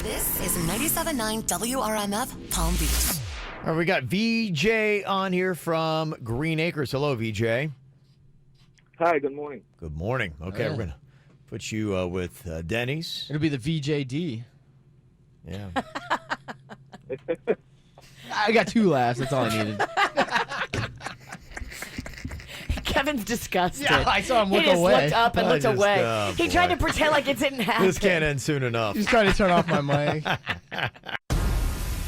This is 97.9 WRMF Palm Beach. All right, we got VJ on here from Green Acres. Hello, VJ. Hi, good morning. Good morning. Okay, we're going to put you with Denny's. It'll be the VJD. Yeah. I got 2 laughs. That's all I needed. Kevin's disgusted. Yeah, I saw him look he just away. looked up and looked away. He tried to boy. pretend like it didn't happen. This can't end soon enough. He's trying to turn off my mic.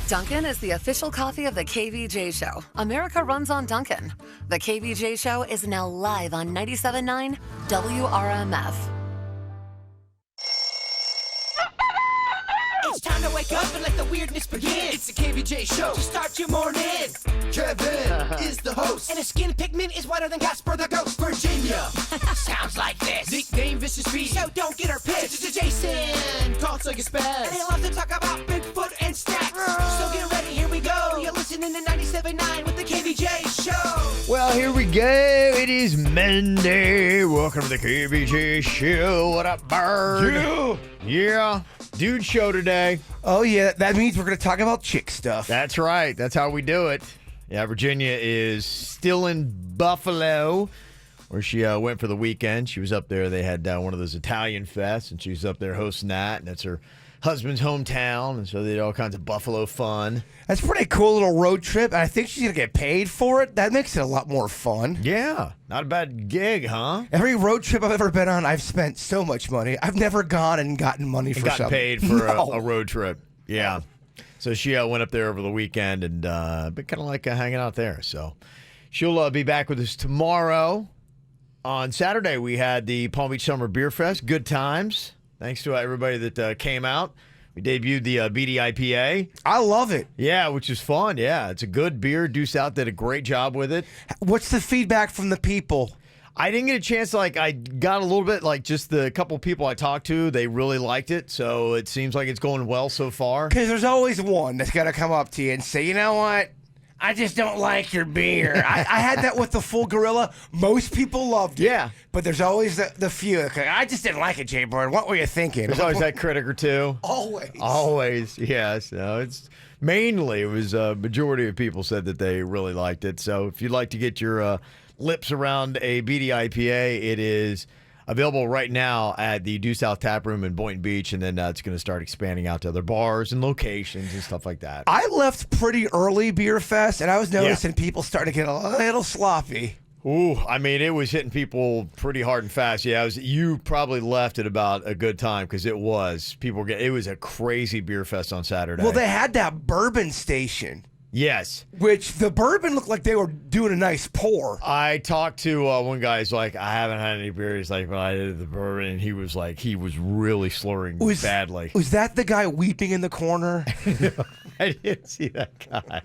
Dunkin' is the official coffee of the KVJ Show. America runs on Dunkin'. The KVJ Show is now live on 97.9 WRMF. It's time to wake up and let the weirdness begin. It's the KVJ show to start your morning. Kevin is the host, and his skin pigment is whiter than Casper the Ghost. Virginia sounds like this. Nickname Vicious Beast, so don't get her pissed. Jason talks like a spaz, and he loves to talk about Bigfoot and stacks. So get ready, here we go. You're listening to 97.9 with the KVJ show. Well, here we go. It is Monday. Welcome to the KVJ Show. What up, bird? Yeah. Dude show today. Oh, yeah. That means we're going to talk about chick stuff. That's right. That's how we do it. Yeah, Virginia is still in Buffalo, where she went for the weekend. She was up there. They had one of those Italian fests, and she was up there hosting that. And that's her husband's hometown, and so they did all kinds of Buffalo fun. That's a pretty cool little road trip, and I think she's going to get paid for it. That makes it a lot more fun. Yeah. Not a bad gig, huh? Every road trip I've ever been on, I've spent so much money. I've never gone and gotten money for Got something. paid for No. a road trip. Yeah. So she went up there over the weekend and been kind of like hanging out there. So she'll be back with us tomorrow. On Saturday, we had the Palm Beach Summer Beer Fest. Good times. Thanks to everybody that came out. We debuted the BDIPA. I love it. Yeah, which is fun. Yeah, it's a good beer. Deuce Out did a great job with it. What's the feedback from the people? I didn't get a chance to, I got a little bit, just the couple people I talked to, they really liked it. So it seems like it's going well so far. Because there's always one that's got to come up to you and say, you know what? I just don't like your beer. I had that with the Full Gorilla. Most people loved it. Yeah. But there's always the few. I just didn't like it, Jay Bird. What were you thinking? There's always that critic or two. Always. Yes. No, it's mainly, it was a majority of people said that they really liked it. So if you'd like to get your lips around a BDIPA, it is available right now at the Due South Tap Room in Boynton Beach, and then it's going to start expanding out to other bars and locations and stuff like that. I left pretty early Beer Fest, and I was noticing people starting to get a little sloppy. Ooh, I mean, it was hitting people pretty hard and fast. Yeah, you probably left at about a good time because it was. It was a crazy Beer Fest on Saturday. Well, they had that bourbon station. Yes. Which the bourbon looked like they were doing a nice pour. I talked to one guy who's like, I haven't had any beer. He's like, but I did the bourbon. And he was like, he was really slurring badly. Was that the guy weeping in the corner? I didn't see that guy.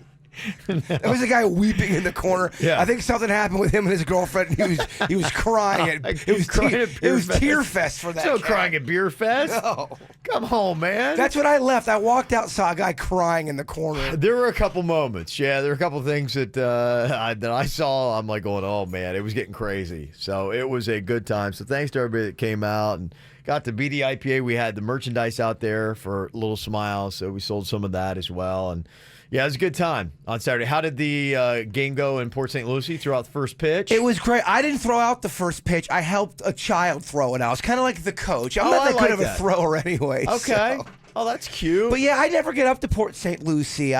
No. It was a guy weeping in the corner. Yeah. I think something happened with him and his girlfriend. And he was crying. It was tear fest for that. No guy. crying at Beer Fest. No. Come home, man. That's when I left. I walked out, saw a guy crying in the corner. There were a couple moments. Yeah, there were a couple things that I saw. I'm like going, oh man, it was getting crazy. So it was a good time. So thanks to everybody that came out and got the BDIPA. We had the merchandise out there for Little Smiles, so we sold some of that as well. And yeah, it was a good time on Saturday. How did the game go in Port St. Lucie throughout the first pitch? It was great. I didn't throw out the first pitch. I helped a child throw it out. I was kind of like the coach. I'm not that good of a thrower anyway. Okay. So. Oh, that's cute. But yeah, I never get up to Port St. Lucie.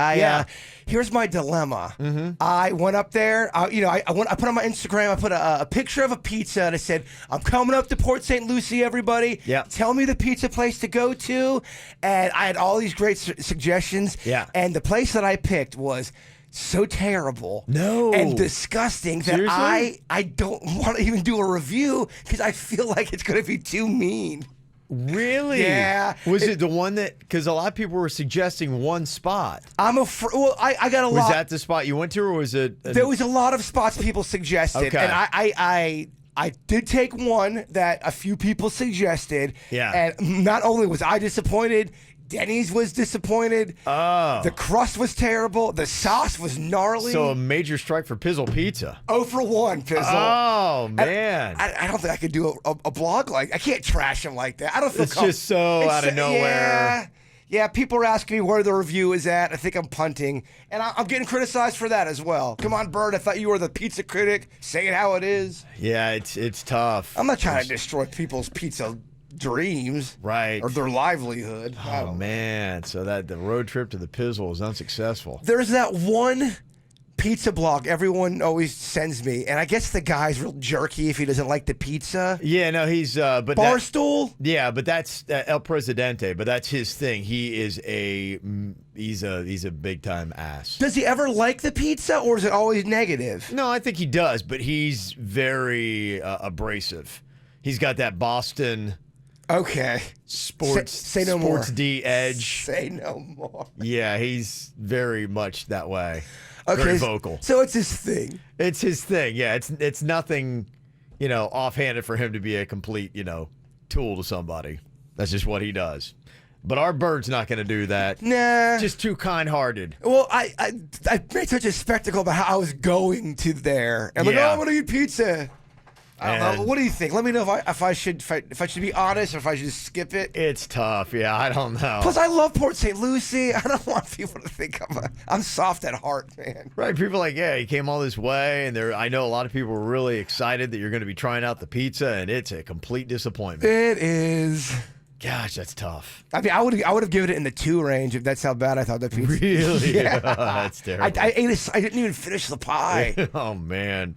Here's my dilemma. Mm-hmm. I went up there. I put on my Instagram. I put a picture of a pizza, and I said, "I'm coming up to Port St. Lucie, everybody. Yeah. Tell me the pizza place to go to." And I had all these great suggestions. Yeah. And the place that I picked was so terrible, no, and disgusting that Seriously? I don't want to even do a review because I feel like it's going to be too mean. Really? Yeah. Was it the one that, because a lot of people were suggesting one spot. I'm afraid. Well, I got a lot. Was that the spot you went to, or was it? There was a lot of spots people suggested, Okay. and I did take one that a few people suggested. Yeah. And not only was I disappointed, Denny's was disappointed. Oh. The crust was terrible. The sauce was gnarly. So a major strike for Pizzle Pizza. 0 for 1, Pizzle. Oh, man. I don't think I could do a blog like I can't trash him like that. I don't feel It's just so out of nowhere. Yeah, people are asking me where the review is at. I think I'm punting. And I'm getting criticized for that as well. Come on, Bird. I thought you were the pizza critic. Say it how it is. Yeah, it's tough. I'm not trying to destroy people's pizza dreams. Right. Or their livelihood. Oh, man. So the road trip to the Pizzle was unsuccessful. There's that one pizza blog everyone always sends me, and I guess the guy's real jerky if he doesn't like the pizza. Yeah, no, he's but Barstool. Yeah, but that's El Presidente. But that's his thing. He's a big time ass. Does he ever like the pizza, or is it always negative? No, I think he does, but he's very abrasive. He's got that Boston sports say no sports more. D edge. Say no more. Yeah, he's very much that way. Okay, very vocal. So it's his thing. It's his thing. Yeah, it's nothing, offhanded for him to be a complete, tool to somebody. That's just what he does. But our Bird's not going to do that. Nah. Just too kind-hearted. Well, I made such a spectacle about how I was going to there. I'm like, I want to eat pizza. I don't know. What do you think? Let me know if I should be honest or if I should just skip it. It's tough. Yeah, I don't know. Plus, I love Port St. Lucie. I don't want people to think I'm soft at heart, man. Right? People are like, yeah, he came all this way, and I know a lot of people were really excited that you're going to be trying out the pizza, and it's a complete disappointment. It is. Gosh, that's tough. I mean, I would have given it in the 2 range if that's how bad I thought the pizza. Really? Yeah. That's terrible. I didn't even finish the pie. Oh man.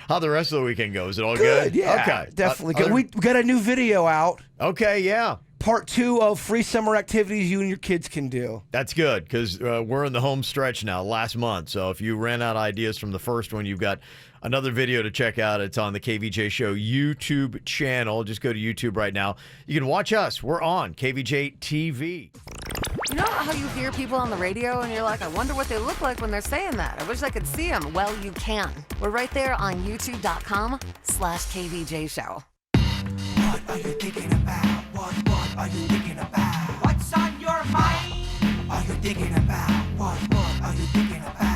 How'd the rest of the weekend go? Is it all good? Yeah. Okay. Definitely good. We got a new video out. Okay, yeah. Part 2 of free summer activities you and your kids can do. That's good because we're in the home stretch now, last month. So if you ran out of ideas from the first one, you've got another video to check out. It's on the KVJ Show YouTube channel. Just go to YouTube right now. You can watch us. We're on KVJ TV. You know how you hear people on the radio and you're like, I wonder what they look like when they're saying that. I wish I could see them. Well, you can. We're right there on youtube.com/KVJ Show. What are you thinking about? What are you thinking about? What's on your mind? Are you thinking about? What are you thinking about?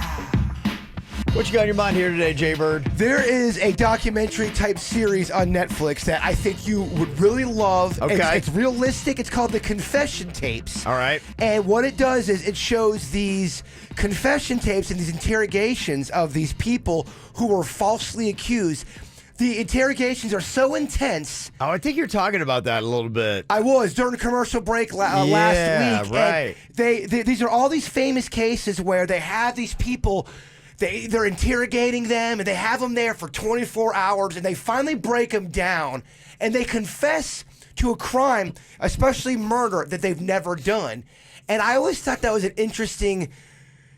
What you got in your mind here today, Jay Bird? There is a documentary type series on Netflix that I think you would really love. Okay. It's realistic. It's called The Confession Tapes. All right. And what it does is it shows these confession tapes and these interrogations of these people who were falsely accused. The interrogations are so intense. Oh, I think you're talking about that a little bit. I was during a commercial break last week. Right. And these are all these famous cases where they have these people. They're interrogating them, and they have them there for 24 hours, and they finally break them down, and they confess to a crime, especially murder, that they've never done. And I always thought that was an interesting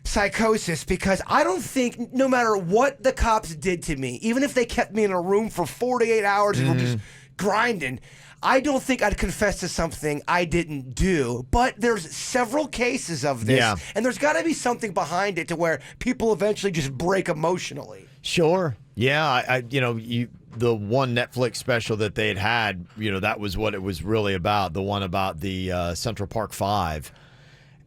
psychosis because I don't think, no matter what the cops did to me, even if they kept me in a room for 48 hours and were just grinding, I don't think I'd confess to something I didn't do. But there's several cases of this, and there's got to be something behind it to where people eventually just break emotionally. Sure. Yeah, the one Netflix special that they had, that was what it was really about, the one about the Central Park 5.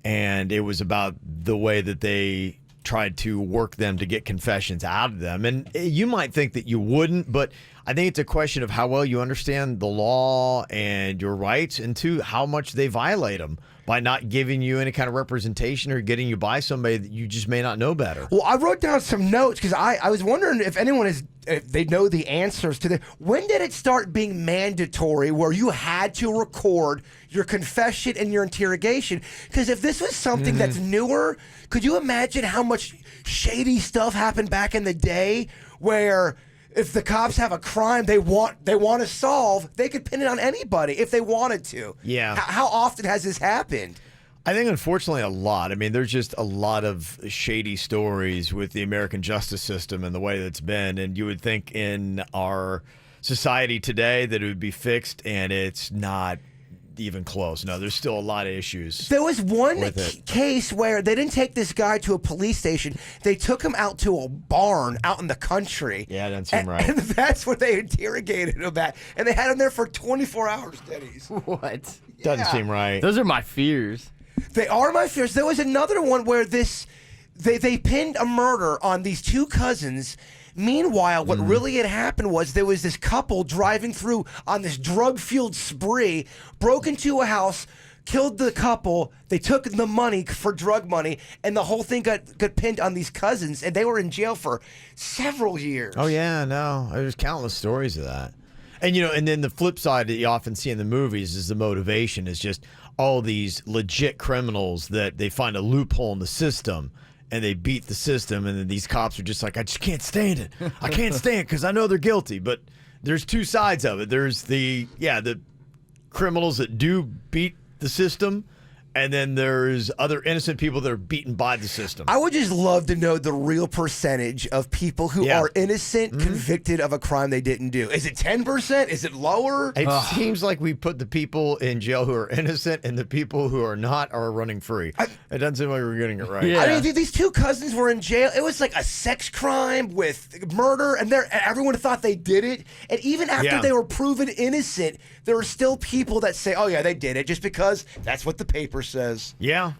And it was about the way that they tried to work them to get confessions out of them. And you might think that you wouldn't, but I think it's a question of how well you understand the law and your rights, and two, how much they violate them by not giving you any kind of representation or getting you by somebody that you just may not know better. Well, I wrote down some notes because I was wondering if anyone if they know the answers to this. When did it start being mandatory where you had to record your confession and your interrogation? Because if this was something that's newer, could you imagine how much shady stuff happened back in the day where if the cops have a crime they want to solve, they could pin it on anybody if they wanted to. Yeah. How often has this happened? I think, unfortunately, a lot. I mean, there's just a lot of shady stories with the American justice system and the way that's been. And you would think in our society today that it would be fixed, and it's not even close. No, there's still a lot of issues. There was one case where they didn't take this guy to a police station. They took him out to a barn out in the country. Yeah, that doesn't seem right. And that's where they interrogated him at. And they had him there for 24 hours, Denny's. What? Doesn't seem right. Those are my fears. They are my fears. There was another one where they pinned a murder on these two cousins. Meanwhile, what really had happened was there was this couple driving through on this drug-fueled spree, broke into a house, killed the couple. They took the money for drug money, and the whole thing got pinned on these cousins, and they were in jail for several years. Oh yeah, no, there's countless stories of that. And and then the flip side that you often see in the movies is the motivation is just all these legit criminals that they find a loophole in the system and they beat the system, and then these cops are just like, I just can't stand it. I can't stand it because I know they're guilty. But there's two sides of it. There's the criminals that do beat the system, and then there's other innocent people that are beaten by the system. I would just love to know the real percentage of people who are innocent convicted of a crime they didn't do. Is it 10%? Is it lower? It seems like we put the people in jail who are innocent and the people who are not are running free. It doesn't seem like we're getting it right. Yeah. I mean, these two cousins were in jail. It was like a sex crime with murder, and everyone thought they did it. And even after they were proven innocent, there are still people that say, oh, yeah, they did it, just because that's what the paper says. Yeah.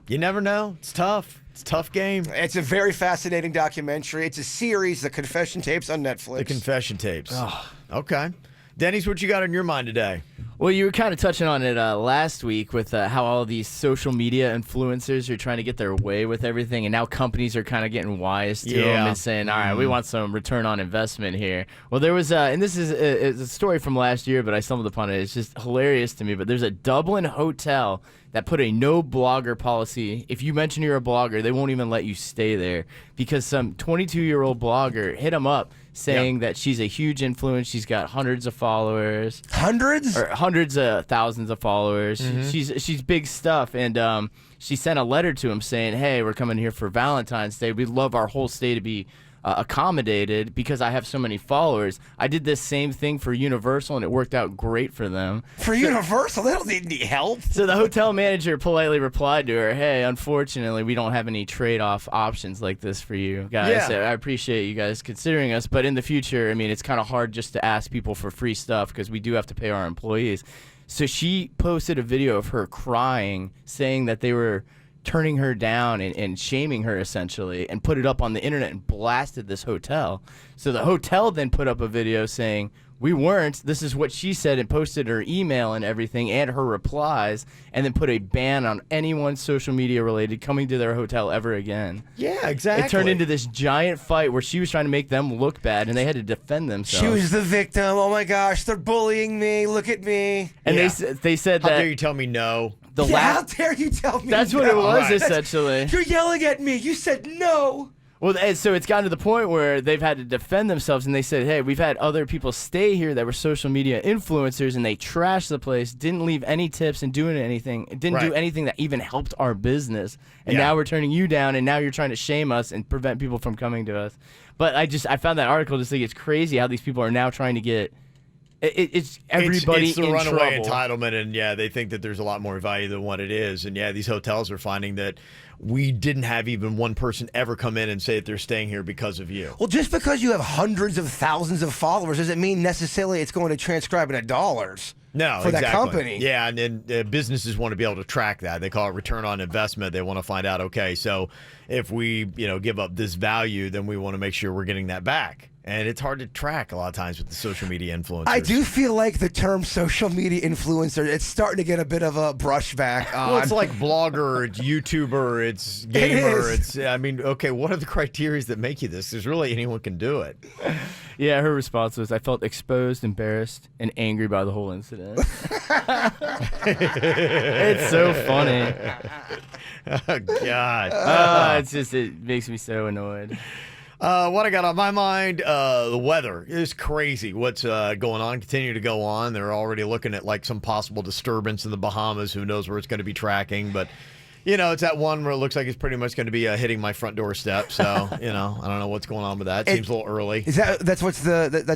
You never know. It's tough. It's a tough game. It's a very fascinating documentary. It's a series, The Confession Tapes on Netflix. The Confession Tapes. Oh. Okay. Denny's, what you got on your mind today? Well, you were kind of touching on it last week with how all these social media influencers are trying to get their way with everything, and now companies are kind of getting wise to them and saying, all right, we want some return on investment here. Well, there was, and this is a story from last year, but I stumbled upon it. It's just hilarious to me, but there's a Dublin hotel that put a no blogger policy. If you mention you're a blogger, they won't even let you stay there because some 22-year-old blogger hit them up saying that she's a huge influence. She's got hundreds of followers. Hundreds? Or hundreds of thousands of followers. She's big stuff. And she sent a letter to him saying, hey, we're coming here for Valentine's Day. We'd love our whole stay to be accommodated because I have so many followers. I did this same thing for Universal, and it worked out great for them. For Universal? They don't need any help. So the hotel manager politely replied to her, hey, unfortunately, we don't have any trade-off options like this for you guys. I appreciate you guys considering us, but in the future, I mean, it's kind of hard just to ask people for free stuff because we do have to pay our employees. So she posted a video of her crying, saying that they were turning her down and shaming her essentially, and put it up on the internet and blasted this hotel. So the hotel then put up a video saying, we weren't, this is what she said, and posted her email and everything and her replies, and then put a ban on anyone social media related coming to their hotel ever again. Yeah, exactly. It turned into this giant fight where she was trying to make them look bad and they had to defend themselves. She was the victim. Oh my gosh, they're bullying me. Look at me. And they said How that dare you tell me no? How dare you tell me That's what no? it was, Right. essentially. You're yelling at me. You said no. Well, and so it's gotten to the point where they've had to defend themselves, and they said, hey, we've had other people stay here that were social media influencers, and they trashed the place, didn't leave any tips and doing anything, didn't do anything that even helped our business. And now we're turning you down, and now you're trying to shame us and prevent people from coming to us. But I found that article just think it's crazy how these people are now trying to get it's everybody it's the in runaway trouble. entitlement, and they think that there's a lot more value than what it is. And these hotels are finding that we didn't have even one person ever come in and say that they're staying here because of you. Well, just because you have hundreds of thousands of followers doesn't mean necessarily it's going to transcribe into dollars. No, for exactly. that company. Yeah, and businesses want to be able to track that. They call it return on investment. They want to find out, okay, so if we give up this value, then we want to make sure we're getting that back. And it's hard to track a lot of times with the social media influencers. I do feel like the term social media influencer, it's starting to get a bit of a brushback on. Well, it's like blogger, it's YouTuber, it's gamer. Okay, what are the criteria that make you this? There's really anyone can do it. Yeah, her response was, I felt exposed, embarrassed, and angry by the whole incident. It's so funny. Oh, God. It makes me so annoyed. What I got on my mind, the weather is crazy. What's going on, continue to go on. They're already looking at like some possible disturbance in the Bahamas. Who knows where it's going to be tracking, but it's that one where it looks like it's pretty much going to be hitting my front doorstep. So, I don't know what's going on with that. It seems a little early. Is that's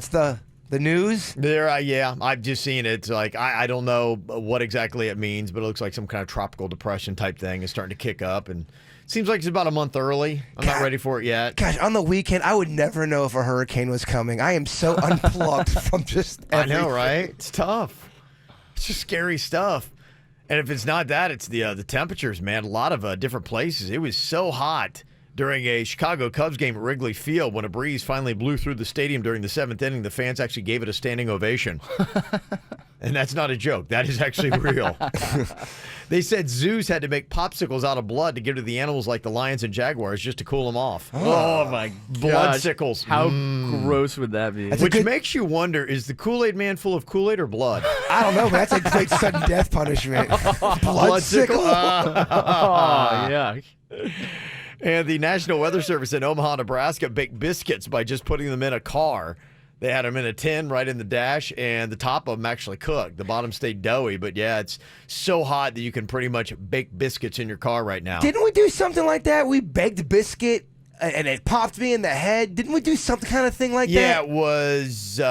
the news? Yeah, I've just seen it. It's like I don't know what exactly it means, but it looks like some kind of tropical depression type thing is starting to kick up, and seems like it's about a month early. I'm not ready for it yet. Gosh, on the weekend, I would never know if a hurricane was coming. I am so unplugged from just everything. I know, right? It's tough. It's just scary stuff. And if it's not that, it's the temperatures, man. A lot of different places. It was so hot during a Chicago Cubs game at Wrigley Field when a breeze finally blew through the stadium during the 7th inning. The fans actually gave it a standing ovation. And that's not a joke. That is actually real. They said zoos had to make popsicles out of blood to give to the animals like the lions and jaguars just to cool them off. Oh my Blood gosh. sickles. How gross would that be? Which makes you wonder, is the Kool-Aid man full of Kool-Aid or blood? I don't know, but that's a great sudden death punishment. Blood sickle. Oh, yuck. And the National Weather Service in Omaha, Nebraska baked biscuits by just putting them in a car. They had them in a tin right in the dash, and the top of them actually cooked. The bottom stayed doughy, but yeah, it's so hot that you can pretty much bake biscuits in your car right now. Didn't we do something like that? We baked a biscuit and it popped me in the head. Didn't we do some kind of thing like that? Yeah, it was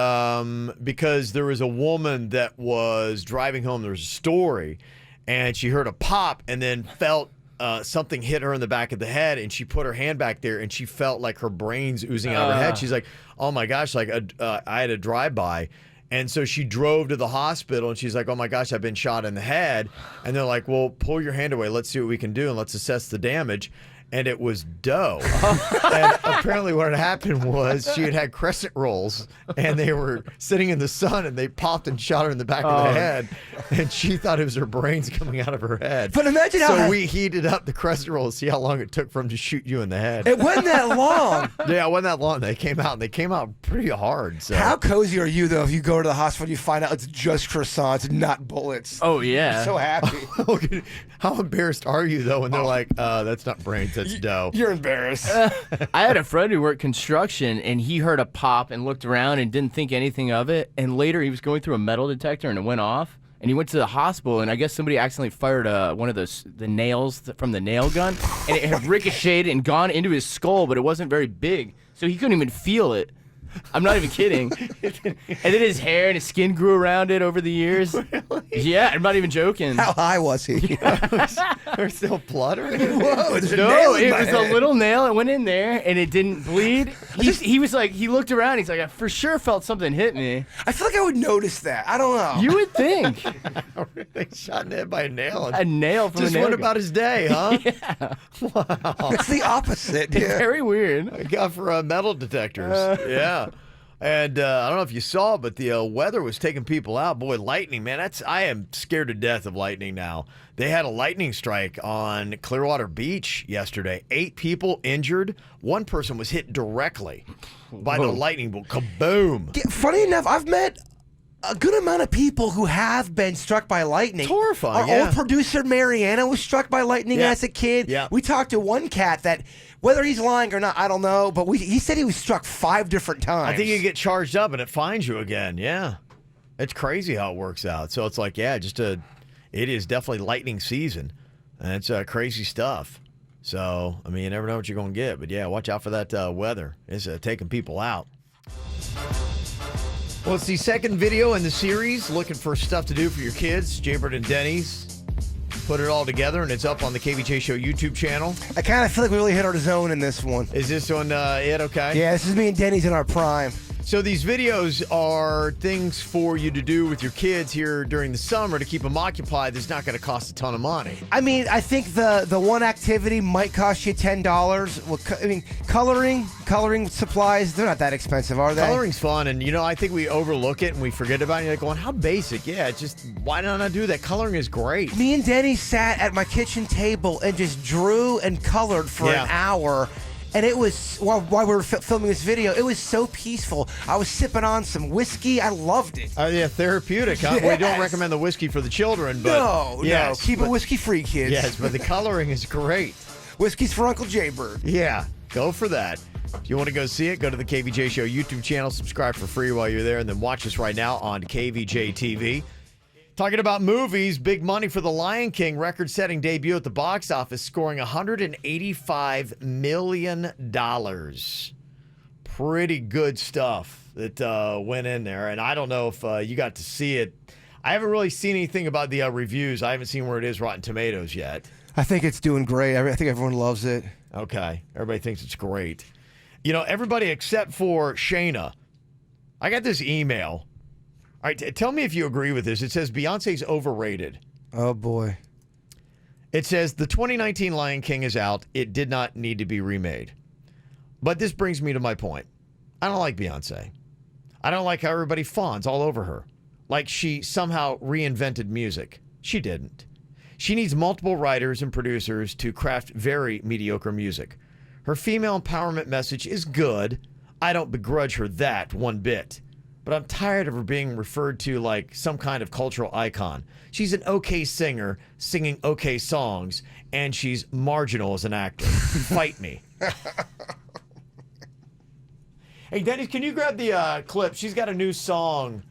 because there was a woman that was driving home. There was a story, and she heard a pop and then felt something hit her in the back of the head, and she put her hand back there, and she felt like her brains oozing out of her head. She's like, oh my gosh, like I had a drive-by. And so she drove to the hospital, and she's like, oh my gosh, I've been shot in the head. And they're like, well, pull your hand away. Let's see what we can do, and let's assess the damage. And it was dough. And apparently what had happened was she had had crescent rolls, and they were sitting in the sun, and they popped and shot her in the back of the head. And she thought it was her brains coming out of her head. But imagine how... So we heated up the crescent roll to see how long it took for them to shoot you in the head. It wasn't that long. Yeah, it wasn't that long. They came out, and they came out pretty hard. So. How cozy are you, though, if you go to the hospital and you find out it's just croissants, not bullets? Oh, yeah. So happy. Okay. How embarrassed are you, though, when they're like, that's not brains, that's dough. You're embarrassed. I had a friend who worked construction, and he heard a pop and looked around and didn't think anything of it. And later he was going through a metal detector, and it went off. And he went to the hospital, and I guess somebody accidentally fired one of the nails from the nail gun, and it had ricocheted and gone into his skull, but it wasn't very big, so he couldn't even feel it. I'm not even kidding. And then his hair and his skin grew around it over the years. Really? Yeah, I'm not even joking. How high was he? There's still blood or anything? Whoa, there's a No, nail in it my was head. a little nail. It went in there, and it didn't bleed. He was like, he looked around. He's like, I for sure felt something hit me. I feel like I would notice that. I don't know. You would think. They shot in the head by a nail. A nail from Just a nail went gun. about his day, huh? Yeah. Wow. It's the opposite. It's Yeah. very weird. I got for metal detectors. Yeah. And I don't know if you saw, but the weather was taking people out. Boy, lightning, man. I am scared to death of lightning now. They had a lightning strike on Clearwater Beach yesterday. 8 people injured. One person was hit directly by the lightning bolt. Kaboom. Funny enough, I've met a good amount of people who have been struck by lightning. It's horrifying, Our old producer Mariana was struck by lightning as a kid. Yeah. We talked to one cat that, whether he's lying or not, I don't know, but he said he was struck 5 different times. I think you get charged up and it fines you again. Yeah. It's crazy how it works out. So it's like, yeah, it is definitely lightning season. And it's crazy stuff. So, I mean, you never know what you're going to get. But yeah, watch out for that weather. It's taking people out. Well, it's the second video in the series, looking for stuff to do for your kids. Jaybird and Denny's put it all together, and it's up on the KVJ Show YouTube channel. I kind of feel like we really hit our zone in this one. Is this one it? Okay. Yeah, this is me and Denny's in our prime. So these videos are things for you to do with your kids here during the summer to keep them occupied. That's not going to cost a ton of money. I mean, I think the one activity might cost you $10. Well, I mean, coloring supplies, they're not that expensive, are they? Coloring's fun, and I think we overlook it and we forget about it. You're like going, how basic? Yeah, just why not I do that? Coloring is great. Me and Denny sat at my kitchen table and just drew and colored for an hour. And it was, while we were filming this video, it was so peaceful. I was sipping on some whiskey. I loved it. Yeah, therapeutic. Huh? Yes. We don't recommend the whiskey for the children, but no. Keep it whiskey-free, kids. Yes, but the coloring is great. Whiskey's for Uncle Jaybird. Yeah, go for that. If you want to go see it, go to the KVJ Show YouTube channel, subscribe for free while you're there, and then watch us right now on Kvj Tv. Talking about movies, big money for The Lion King, record-setting debut at the box office, scoring $185 million. Pretty good stuff that went in there, and I don't know if you got to see it. I haven't really seen anything about the reviews. I haven't seen where it is Rotten Tomatoes yet. I think it's doing great. I think everyone loves it. Okay. Everybody thinks it's great. Everybody except for Shayna. I got this email. All right, tell me if you agree with this. It says Beyonce's overrated. Oh, boy. It says the 2019 Lion King is out. It did not need to be remade. But this brings me to my point. I don't like Beyonce. I don't like how everybody fawns all over her. like she somehow reinvented music. She didn't. She needs multiple writers and producers to craft very mediocre music. Her female empowerment message is good. I don't begrudge her that one bit. But I'm tired of her being referred to like some kind of cultural icon. She's an okay singer, singing okay songs, and she's marginal as an actor. Fight me. Hey, Dennis, can you grab the clip? She's got a new song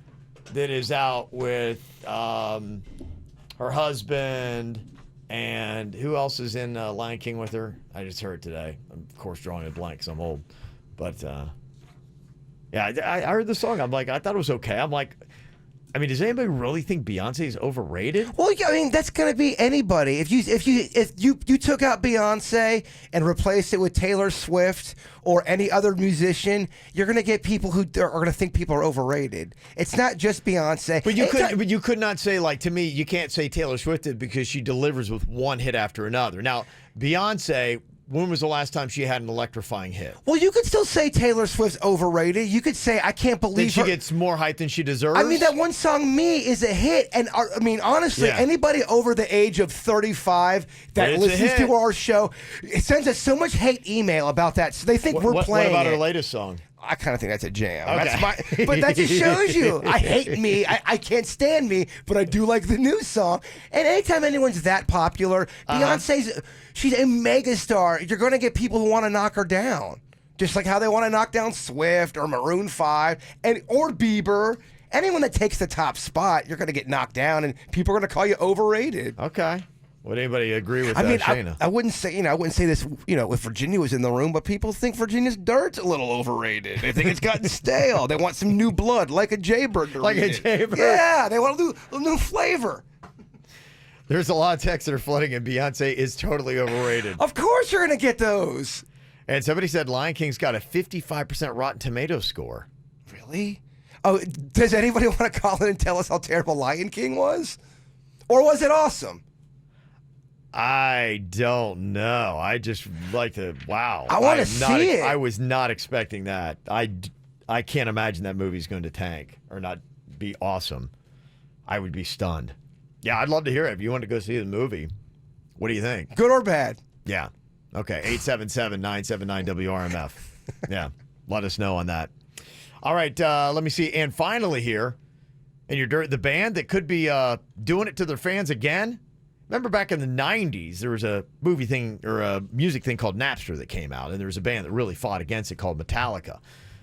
that is out with her husband, and who else is in Lion King with her? I just heard it today. I'm, of course, drawing a blank because I'm old. But, yeah, I heard the song. I'm like, I thought it was okay. I'm like, I mean, does anybody really think Beyonce is overrated? Well, I mean, that's gonna be anybody. If you took out Beyonce and replaced it with Taylor Swift or any other musician, you're gonna get people who are gonna think people are overrated. It's not just Beyonce. But you could not say, like, to me, you can't say Taylor Swift did because she delivers with one hit after another. Now, Beyonce, when was the last time she had an electrifying hit? Well, you could still say Taylor Swift's overrated. You could say, I can't believe she gets more hype than she deserves. I mean, that one song, Me, is a hit. And I mean, honestly, anybody over the age of 35 that listens to our show, it sends us so much hate email about that. So they think we're playing What about it. her latest song? I kind of think that's a jam. Okay. But that just shows you. I hate Me. I can't stand Me, but I do like the new song. And anytime anyone's that popular, Beyonce's, she's a megastar. You're going to get people who want to knock her down. Just like how they want to knock down Swift or Maroon 5 or Bieber. Anyone that takes the top spot, you're going to get knocked down, and people are going to call you overrated. Okay. Would anybody agree with I that, mean, Shayna? I wouldn't say, I wouldn't say this, if Virginia was in the room, but people think Virginia's dirt's a little overrated. They think it's gotten stale. They want some new blood, like a Jaybird. Like a Jaybird. Yeah, they want a new flavor. There's a lot of texts that are flooding, and Beyonce is totally overrated. Of course you're going to get those. And somebody said Lion King's got a 55% Rotten Tomato score. Really? Oh, does anybody want to call in and tell us how terrible Lion King was? Or was it awesome? I don't know. I just like to, wow. I want to see it. I was not expecting that. I can't imagine that movie's going to tank or not be awesome. I would be stunned. Yeah, I'd love to hear it. If you want to go see the movie, what do you think? Good or bad? Yeah. Okay, 877-979-WRMF. Yeah, let us know on that. All right, let me see. And finally here, and the band that could be doing it to their fans again. Remember back in the 90s, there was a movie thing or a music thing called Napster that came out, and there was a band that really fought against it called Metallica.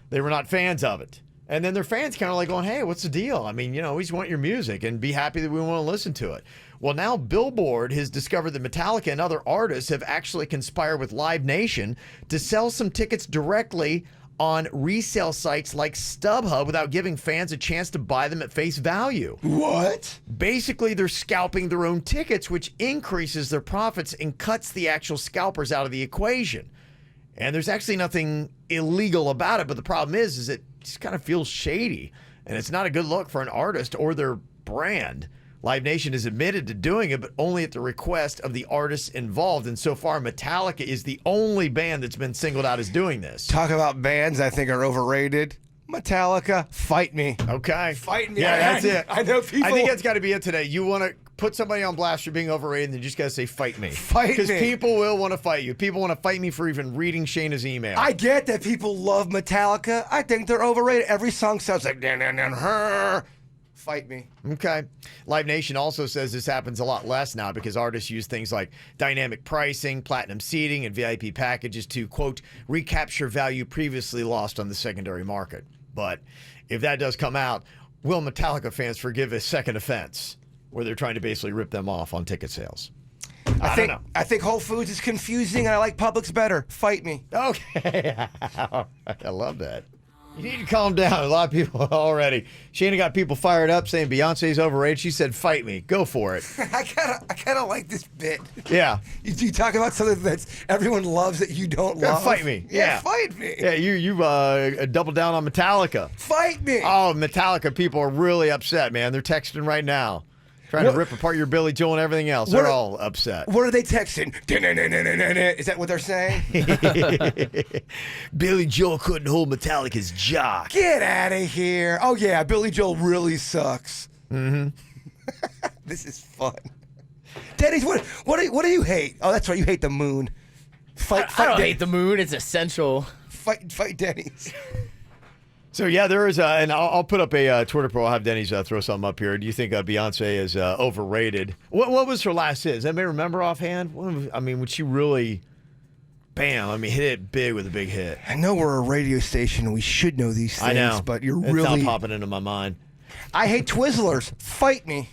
They were not fans of it. And then their fans kind of like going, hey, what's the deal? I mean, we just want your music and be happy that we want to listen to it. Well, now Billboard has discovered that Metallica and other artists have actually conspired with Live Nation to sell some tickets directly on resale sites like StubHub without giving fans a chance to buy them at face value. What? Basically, they're scalping their own tickets, which increases their profits and cuts the actual scalpers out of the equation. And there's actually nothing illegal about it, but the problem is it just kind of feels shady, and it's not a good look for an artist or their brand. Live Nation has admitted to doing it, but only at the request of the artists involved. And so far, Metallica is the only band that's been singled out as doing this. Talk about bands I think are overrated. Metallica, fight me. Okay. Fight me. Yeah, that's it. I know people. I think that's got to be it today. You want to put somebody on blast for being overrated, and you just got to say, fight me. Fight me. Because people will want to fight you. People want to fight me for even reading Shayna's email. I get that people love Metallica. I think they're overrated. Every song sounds like, her. Fight me. Okay. Live Nation also says this happens a lot less now because artists use things like dynamic pricing, platinum seating, and VIP packages to, quote, recapture value previously lost on the secondary market. But if that does come out, will Metallica fans forgive a second offense where they're trying to basically rip them off on ticket sales? I don't know. I think Whole Foods is confusing, and I like Publix better. Fight me. Okay. All right. I love that. You need to calm down. A lot of people already. Shayna got people fired up saying Beyonce's overrated. She said, fight me. Go for it. I kind of like this bit. Yeah. You talk about something that everyone loves that you don't love. Fight me. Yeah, fight me. Yeah, you double down on Metallica. Fight me. Oh, Metallica people are really upset, man. They're texting right now. Trying to rip apart your Billy Joel and everything else. They're all upset. What are they texting? Is that what they're saying? Billy Joel couldn't hold Metallica's jock. Get out of here. Oh, yeah, Billy Joel really sucks. Mm-hmm. This is fun. Denny's, what do you hate? Oh, that's right, you hate the moon. I don't hate the moon. It's essential. Fight Denny's. So, yeah, there is, and I'll put up a Twitter poll. I'll have Denny's throw something up here. Do you think Beyonce is overrated? What was her last hit? Does anybody remember offhand? Would she really, bam, hit it big with a big hit? I know we're a radio station and we should know these things, I know. But you're it's really... not popping into my mind. I hate Twizzlers. Fight me.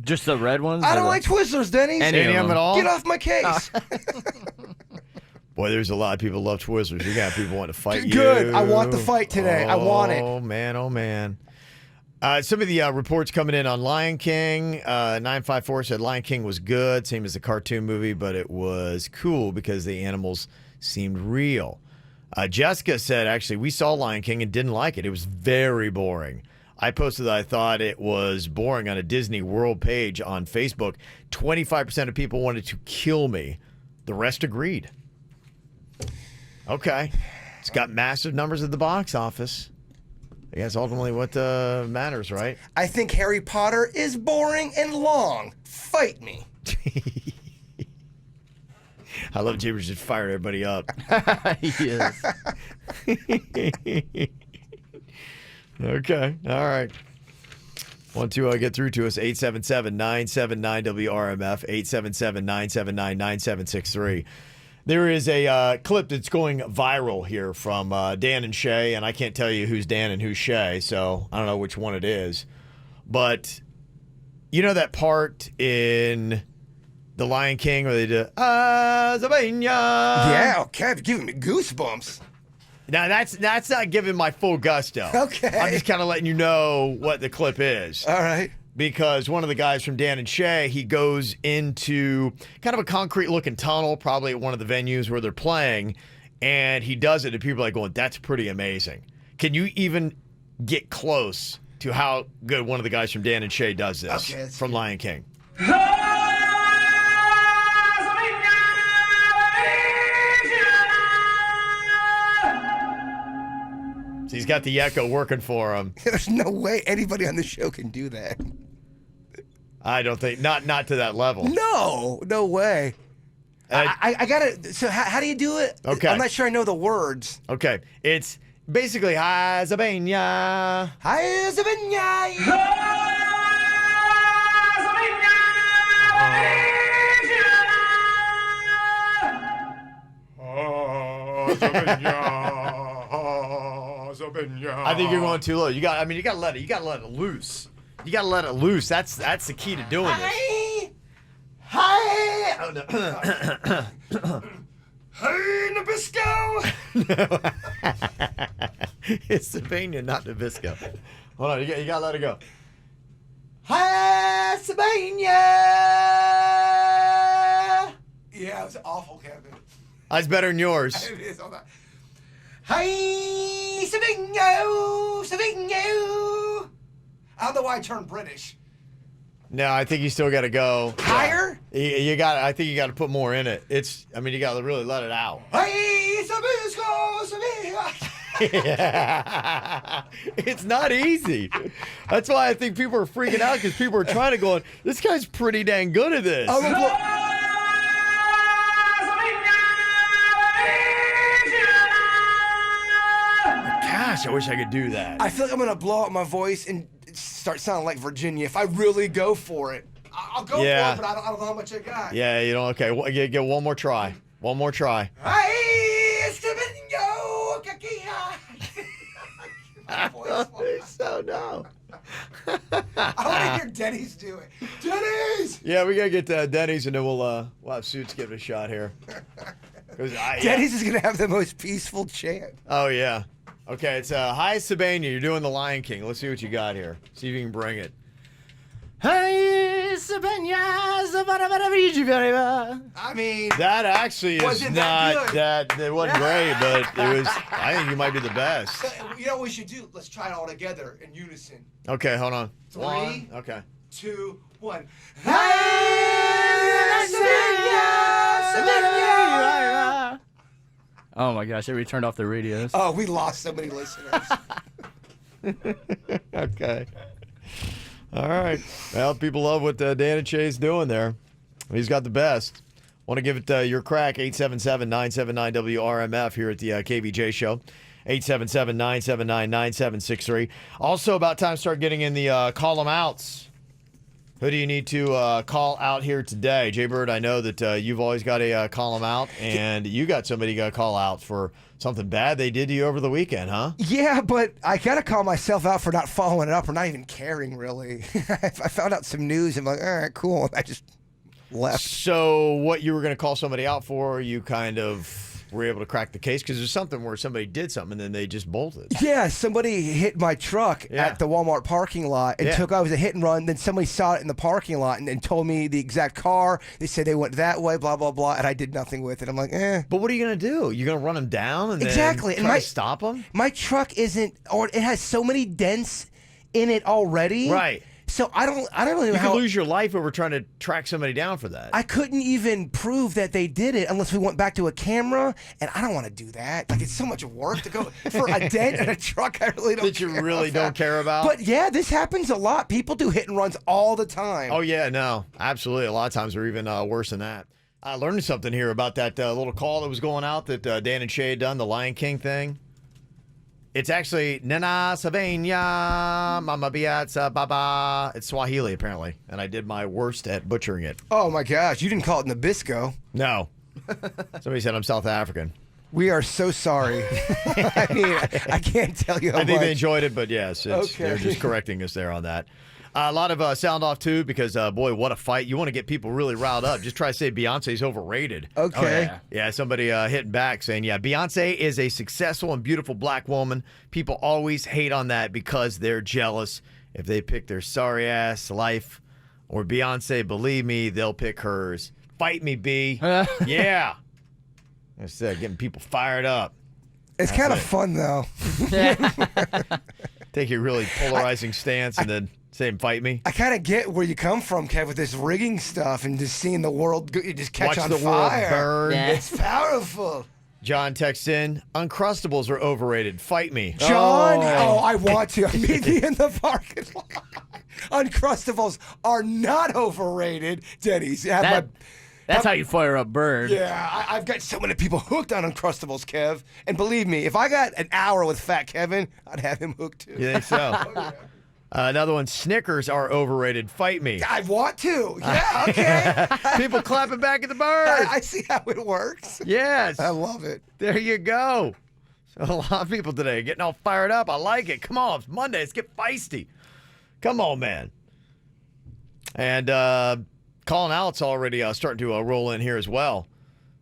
Just the red ones? I don't like Twizzlers, Denny's. Any of them at all? Get off my case. Boy, there's a lot of people who love Twizzlers. You got people wanting to fight you. Good. I want the fight today. I want it. Oh, man. Oh, man. Some of the reports coming in on Lion King. 954 said Lion King was good, same as the cartoon movie, but it was cool because the animals seemed real. Jessica said, actually, we saw Lion King and didn't like it. It was very boring. I posted that I thought it was boring on a Disney World page on Facebook. 25% of people wanted to kill me. The rest agreed. Okay. It's got massive numbers at the box office. I guess ultimately what matters, right? I think Harry Potter is boring and long. Fight me. I love James just fired everybody up. He is. Okay. All right. Want to get through to us, 877-979-WRMF, 877-979-9763. There is a clip that's going viral here from Dan and Shay, and I can't tell you who's Dan and who's Shay, so I don't know which one it is. But you know that part in The Lion King where they do, Zabanya? Yeah, okay, giving me goosebumps. Now, that's not giving my full gusto. Okay. I'm just kind of letting you know what the clip is. All right. Because one of the guys from Dan and Shay, he goes into kind of a concrete-looking tunnel, probably at one of the venues where they're playing, and he does it, and people are like going, that's pretty amazing. Can you even get close to how good one of the guys from Dan and Shay does this from Lion King? So he's got the echo working for him. There's no way anybody on the show can do that. I don't think, not to that level. No way. I gotta. So how do you do it? Okay. I'm not sure I know the words. Okay, it's basically Hi Zabanya. Hi Zabanya. I think you're going too low. You got to let it loose. You got to let it loose. That's the key to doing this. Hi. Oh, no. Hey, Nabisco. It's Savannah, not Nabisco. Hold on, you got to let it go. Hi, Savannah. Yeah, it was awful, Kevin. That's better than yours. It is. Hold on. Hi, Savigno. I don't know why I turned British. No, I think you still got to go Higher. You got. I think you got to put more in it. You got to really let it out. Hey, Savigno. Yeah. It's not easy. That's why I think people are freaking out because people are trying to go. This guy's pretty dang good at this. Gosh, I wish I could do that. I feel like I'm gonna blow out my voice and start sounding like Virginia if I really go for it. I'll go for it, but I don't know how much I got. Yeah, you don't. Okay, get one more try. One more try. So no. I want to hear Denny's do it. Denny's. Yeah, we gotta get Denny's, and then we'll have Suits give it a shot here. Denny's is gonna have the most peaceful chant. Oh yeah. Okay, it's Hi Sabania. You're doing the Lion King. Let's see what you got here. See if you can bring it. Hey, Sabania, I mean, That actually is Wasn't not that good? it wasn't great, but it was. I think you might be the best. you know what we should do? Let's try it all together in unison. Okay, hold on. 3, One. Okay. 2, 1. Oh my gosh, we turned off the radios. Oh, we lost so many listeners. Okay. All right. Well, people love what Dan and Shay's doing there. He's got the best. Want to give it your crack, 877-979-WRMF here at the KVJ Show. 877-979-9763. Also, about time to start getting in the call 'em outs. Who do you need to call out here today? Jay Bird, I know that you've always got a call 'em out, and you got somebody you got to call out for something bad they did to you over the weekend, huh? Yeah, but I gotta call myself out for not following it up or not even caring, really. I found out some news. I'm like, all right, cool. I just left. So what you were going to call somebody out for, you kind of were able to crack the case? Because there's something where somebody did something and then they just bolted. Yeah, somebody hit my truck at the Walmart parking lot and took, I was a hit and run. Then somebody saw it in the parking lot and told me the exact car. They said they went that way, blah, blah, blah, and I did nothing with it. I'm like, eh. But what are you going to do? You're going to run them down and Exactly. then And try to stop them? My truck isn't, or it has so many dents in it already. Right. So I don't really know You how. could lose your life over trying to track somebody down for that. I couldn't even prove that they did it unless we went back to a camera, and I don't want to do that. Like, it's so much work to go for a dent in a truck I really don't that you really don't care about? But yeah, this happens a lot. People do hit and runs all the time. Oh, yeah, no, absolutely. A lot of times they're even worse than that. I learned something here about that little call that was going out that Dan and Shay had done, the Lion King thing. It's actually Nana Savenya, Mama Biatsa, Baba. It's Swahili, apparently. And I did my worst at butchering it. Oh, my gosh. You didn't call it Nabisco. No. Somebody said I'm South African. We are so sorry. I mean, I can't tell you how I think much. they enjoyed it, but yes, they're just correcting us there on that. A lot of sound off, too, because, boy, what a fight. You want to get people really riled up. Just try to say Beyonce's overrated. Okay. Oh, Yeah, somebody hitting back saying, yeah, Beyonce is a successful and beautiful black woman. People always hate on that because they're jealous. If they pick their sorry-ass life or Beyonce, believe me, they'll pick hers. Fight me, B. Yeah. Instead of getting people fired up. It's kind of fun, though. Take your really polarizing stance and then say, fight me. I kind of get where you come from, Kev, with this rigging stuff and just seeing the world just catch Watch on the fire. world burn. Yeah. It's powerful. John texts in, Uncrustables are overrated. Fight me. John, I want to. Meet me in the parking lot. Uncrustables are not overrated. Denny's. That's how you fire up Bird. Yeah, I've got so many people hooked on Uncrustables, Kev. And believe me, if I got an hour with Fat Kevin, I'd have him hooked too. You think so? Another one, Snickers are overrated. Fight me. I want to. Yeah, okay. People clapping back at the bird. I see how it works. Yes. I love it. There you go. So a lot of people today getting all fired up. I like it. Come on. It's Monday. Let's get feisty. Come on, man. And calling out's already starting to roll in here as well.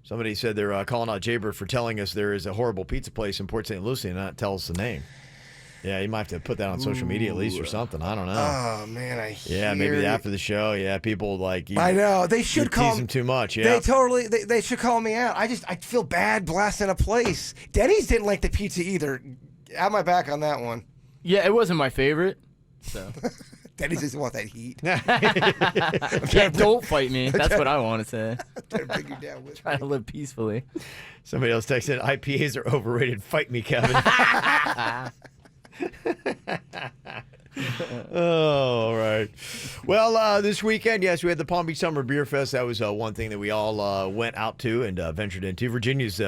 Somebody said they're calling out Jaybird for telling us there is a horrible pizza place in Port St. Lucie and not tell us the name. Yeah, you might have to put that on social media at least or something. I don't know. Oh, man, Yeah, maybe after the show. Yeah, people like you. I know. They should call tease them too much. Yeah. They totally, they should call me out. I feel bad blasting a place. Denny's didn't like the pizza either. Have my back on that one. Yeah, it wasn't my favorite. So Denny's doesn't want that heat. yeah, don't fight me. That's what I want to say. Trying to bring you down with Try to live peacefully. Somebody else texted, IPAs are overrated. Fight me, Kevin. Oh, all right. Well, this weekend, yes, we had the Palm Beach Summer Beer Fest. That was one thing that we all went out to and ventured into. Virginia's,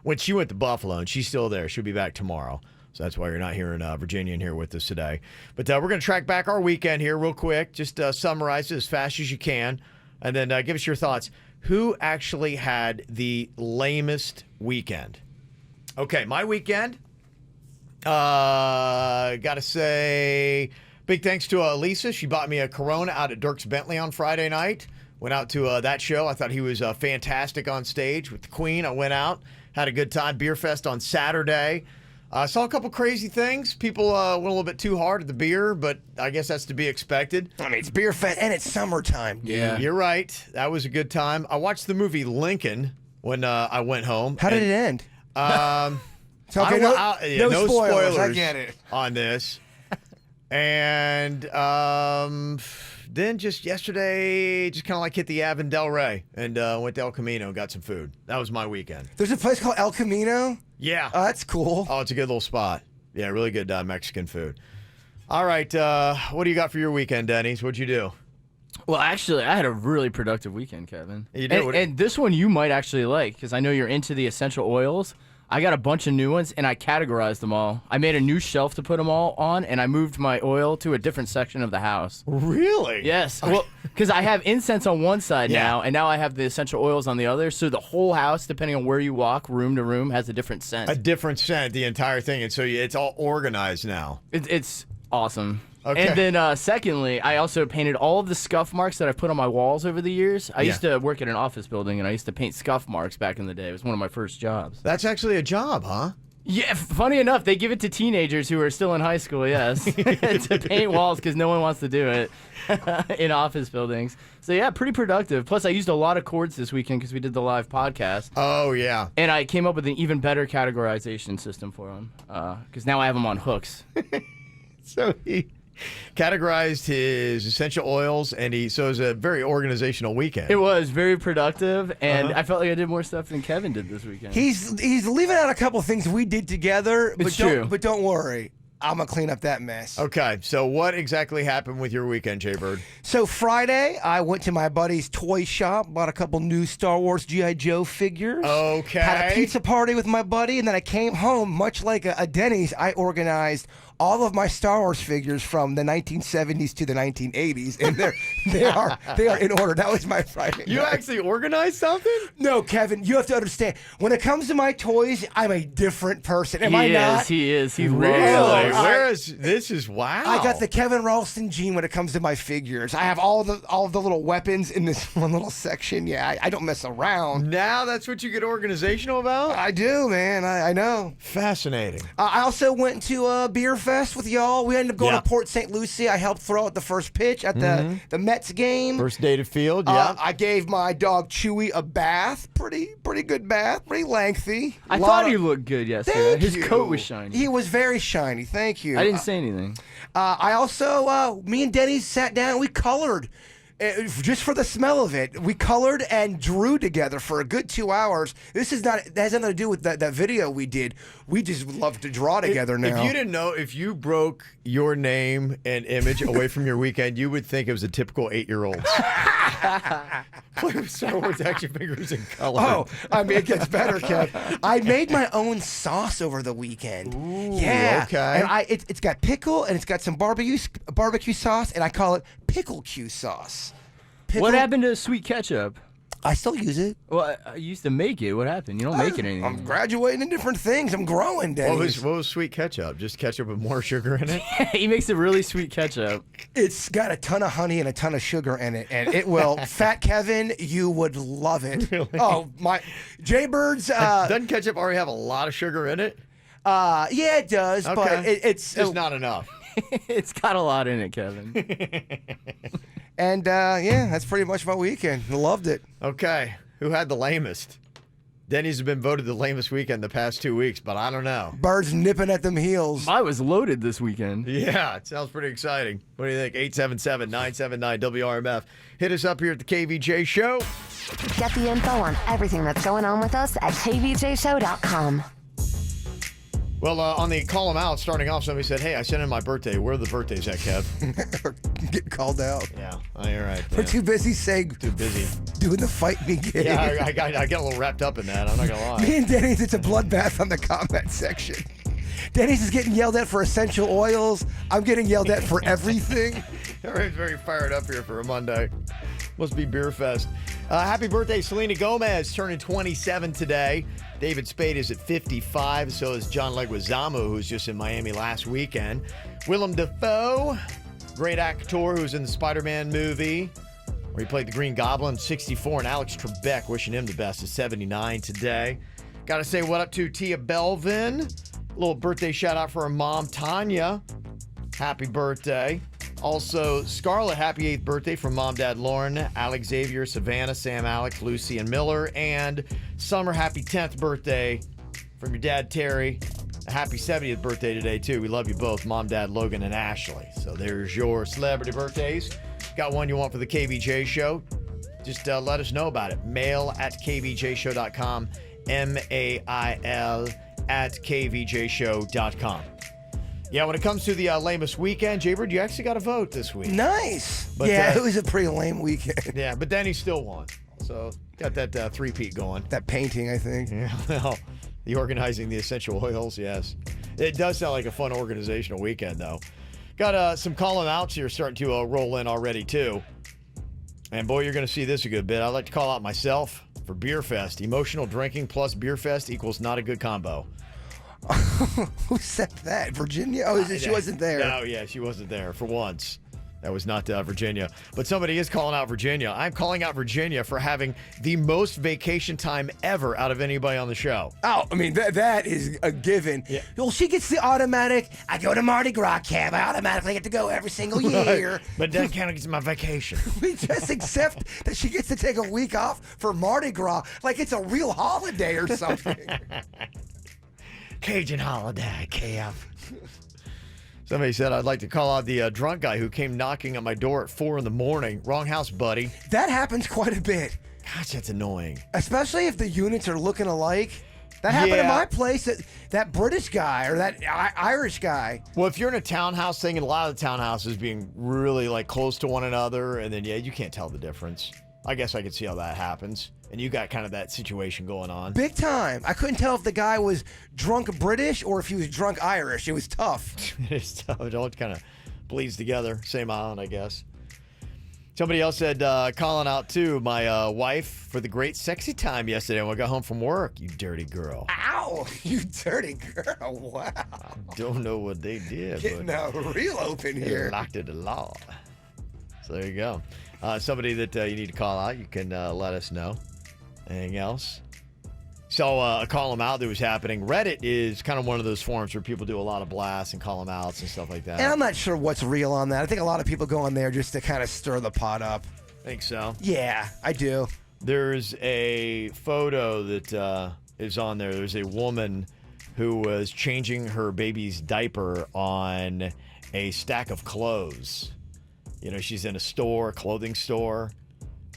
when she went to Buffalo, and she's still there. She'll be back tomorrow. So that's why you're not hearing Virginia in here with us today. But we're going to track back our weekend here real quick. Just summarize it as fast as you can. And then give us your thoughts. Who actually had the lamest weekend? Okay, my weekend. Gotta say, big thanks to Lisa. She bought me a Corona out at Dirk's Bentley on Friday night. Went out to that show. I thought he was fantastic on stage with the Queen. I went out, had a good time. Beer Fest on Saturday. I saw a couple crazy things. People went a little bit too hard at the beer, but I guess that's to be expected. I mean, it's beer fest and it's summertime. Yeah. You're right. That was a good time. I watched the movie Lincoln when I went home. How did it end? So okay, no spoilers. I get it. On this. And then just yesterday, just kind of like hit the Ave in Del Rey and went to El Camino and got some food. That was my weekend. There's a place called El Camino? Yeah. Oh, that's cool. Oh, it's a good little spot. Yeah, really good Mexican food. All right, what do you got for your weekend, Denny's? What'd you do? Well, actually, I had a really productive weekend, Kevin. You did? And this one you might actually like because I know you're into the essential oils. I got a bunch of new ones, and I categorized them all. I made a new shelf to put them all on, and I moved my oil to a different section of the house. Really? Yes. Well, because I have incense on one side Yeah. now, and now I have the essential oils on the other. So the whole house, depending on where you walk, room to room, has a different scent. A different scent, the entire thing. And so it's all organized now. It's awesome. Okay. And then secondly, I also painted all of the scuff marks that I've put on my walls over the years. I used to work at an office building, and I used to paint scuff marks back in the day. It was one of my first jobs. That's actually a job, huh? Yeah, funny enough, they give it to teenagers who are still in high school, yes, to paint walls because no one wants to do it in office buildings. So yeah, pretty productive. Plus, I used a lot of cords this weekend because we did the live podcast. Oh, yeah. And I came up with an even better categorization system for them because now I have them on hooks. So he categorized his essential oils, and so it was a very organizational weekend. It was very productive, and I felt like I did more stuff than Kevin did this weekend. He's leaving out a couple things we did together, It's true. But don't worry. I'm going to clean up that mess. Okay, so what exactly happened with your weekend, Jay Bird? So Friday, I went to my buddy's toy shop, bought a couple new Star Wars G.I. Joe figures. Okay. Had a pizza party with my buddy, and then I came home, much like a Denny's, I organized all of my Star Wars figures from the 1970s to the 1980s, and they are in order. That was my Friday. You night. actually organized something? No, Kevin, you have to understand. When it comes to my toys, I'm a different person. Am I not? He is. He Really? really. This is wow. I got the Kevin Ralston gene when it comes to my figures. I have all of the little weapons in this one little section. Yeah, I don't mess around. Now that's what you get organizational about? I do, man. I know. Fascinating. I also went to a beer fest with y'all. We ended up going Yeah. to Port St. Lucie. I helped throw out the first pitch at the Mets game. First day to field, yeah. I gave my dog Chewy a bath. Pretty good bath. Pretty lengthy. I thought he looked good yesterday. Thank His you. coat was shiny. He was very shiny. Thank you. I didn't say anything. I also, me and Denny sat down and we colored. Just for the smell of it, we colored and drew together for a good 2 hours. That has nothing to do with that video we did. We just love to draw together now. If you didn't know, if you broke your name and image away from your weekend, you would think it was a typical 8-year-old. Star Wars action figures in color. Oh, I mean, it gets better, Kev. I made my own sauce over the weekend. Ooh, yeah. okay. And it's got pickle and it's got some barbecue sauce, and I call it pickle Q sauce. What happened to sweet ketchup? I still use it. Well, I used to make it. What happened? You don't make it anymore. I'm graduating in different things. I'm growing, Denny. What was sweet ketchup? Just ketchup with more sugar in it? He makes a really sweet ketchup. It's got a ton of honey and a ton of sugar in it, and it will. Fat Kevin, you would love it. Really? Oh my, Jaybird's. Doesn't ketchup already have a lot of sugar in it? Yeah, it does, Okay. but it's Just not enough. It's got a lot in it, Kevin. And yeah, that's pretty much my weekend. Loved it. Okay, who had the lamest? Denny's has been voted the lamest weekend the past 2 weeks, but I don't know. Birds nipping at them heels. I was loaded this weekend. Yeah, it sounds pretty exciting. What do you think? 877-979-WRMF. Hit us up here at the KVJ Show. Get the info on everything that's going on with us at kvjshow.com. Well, on the call them out, starting off, somebody said, hey, I sent in my birthday. Where are the birthdays at, Kev? Get called out. Yeah, you're right. We're too busy saying, Too busy. doing the fight me game. Yeah, I get a little wrapped up in that. I'm not going to lie. Me and Denny's, it's a bloodbath on the comment section. Denny's is getting yelled at for essential oils. I'm getting yelled at for everything. Everybody's very fired up here for a Monday. Must be Beer Fest. Happy birthday, Selena Gomez, turning 27 today. David Spade is at 55. So is John Leguizamo, who's just in Miami last weekend. Willem Dafoe, great actor who's in the Spider-Man movie, where he played the Green Goblin, 64. And Alex Trebek, wishing him the best, is 79 today. Got to say what up to Tia Belvin. A little birthday shout out for our mom, Tanya. Happy birthday. Also, Scarlett, happy 8th birthday from Mom, Dad, Lauren, Alex, Xavier, Savannah, Sam, Alex, Lucy, and Miller. And Summer, happy 10th birthday from your dad, Terry. A happy 70th birthday today, too. We love you both, Mom, Dad, Logan, and Ashley. So there's your celebrity birthdays. Got one you want for the KVJ show? Just let us know about it. Mail at kvjshow.com. mail@kvjshow.com. Yeah, when it comes to the lamest weekend, Jaybird, you actually got a vote this week. Nice. But, yeah, it was a pretty lame weekend. Yeah, but then he still won. So got that three-peat going. That painting, I think. Yeah, well, the organizing the essential oils, yes. It does sound like a fun organizational weekend, though. Got some calling outs here starting to roll in already, too. And boy, you're going to see this a good bit. I'd like to call out myself for Beer Fest. Emotional drinking plus Beer Fest equals not a good combo. Who said that? Virginia? Oh, she wasn't there. No, yeah, she wasn't there for once. That was not Virginia. But somebody is calling out Virginia. I'm calling out Virginia for having the most vacation time ever out of anybody on the show. Oh, I mean, that is a given. Yeah. Well, she gets the automatic, I go to Mardi Gras camp, I automatically get to go every single year. Right. But that kind of gets my vacation. We just accept that she gets to take a week off for Mardi Gras like it's a real holiday or something. Cajun holiday, Kev. Somebody said I'd like to call out the drunk guy who came knocking at my door at 4 a.m. Wrong house, buddy. That happens quite a bit. Gosh, that's annoying. Especially if the units are looking alike. That happened at my place. That British guy or that Irish guy. Well, if you're in a townhouse thing, and a lot of the townhouses being really like close to one another, and then you can't tell the difference. I guess I could see how that happens. And you got kind of that situation going on. Big time. I couldn't tell if the guy was drunk British or if he was drunk Irish. It was tough. It's tough. It all kind of bleeds together. Same island, I guess. Somebody else said, calling out too, my wife for the great sexy time yesterday when I got home from work. You dirty girl. Ow, you dirty girl. Wow. Don't know what they did. Getting real open here. Locked it a lot. So there you go. Somebody that you need to call out, you can let us know. Anything else? So a call them out that was happening. Reddit is kind of one of those forums where people do a lot of blasts and call them outs and stuff like that. And I'm not sure what's real on that. I think a lot of people go on there just to kind of stir the pot up. Think so? Yeah, I do. There's a photo that is on there. There's a woman who was changing her baby's diaper on a stack of clothes. You know, she's in a store, clothing store,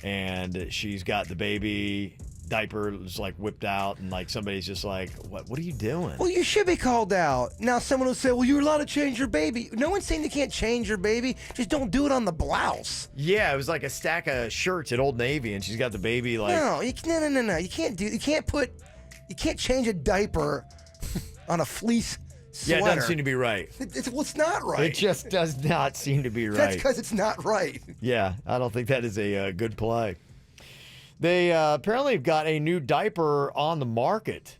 and she's got the baby diaper is like whipped out, and like somebody's just like, what are you doing? Well, you should be called out. Now someone will say, well, you're allowed to change your baby. No one's saying you can't change your baby. Just don't do it on the blouse. Yeah, it was like a stack of shirts at Old Navy, and she's got the baby like... No. You can't change a diaper on a fleece sweater. Yeah, it doesn't seem to be right. It's not right. It just does not seem to be right. That's because it's not right. Yeah, I don't think that is a good play. They apparently have got a new diaper on the market.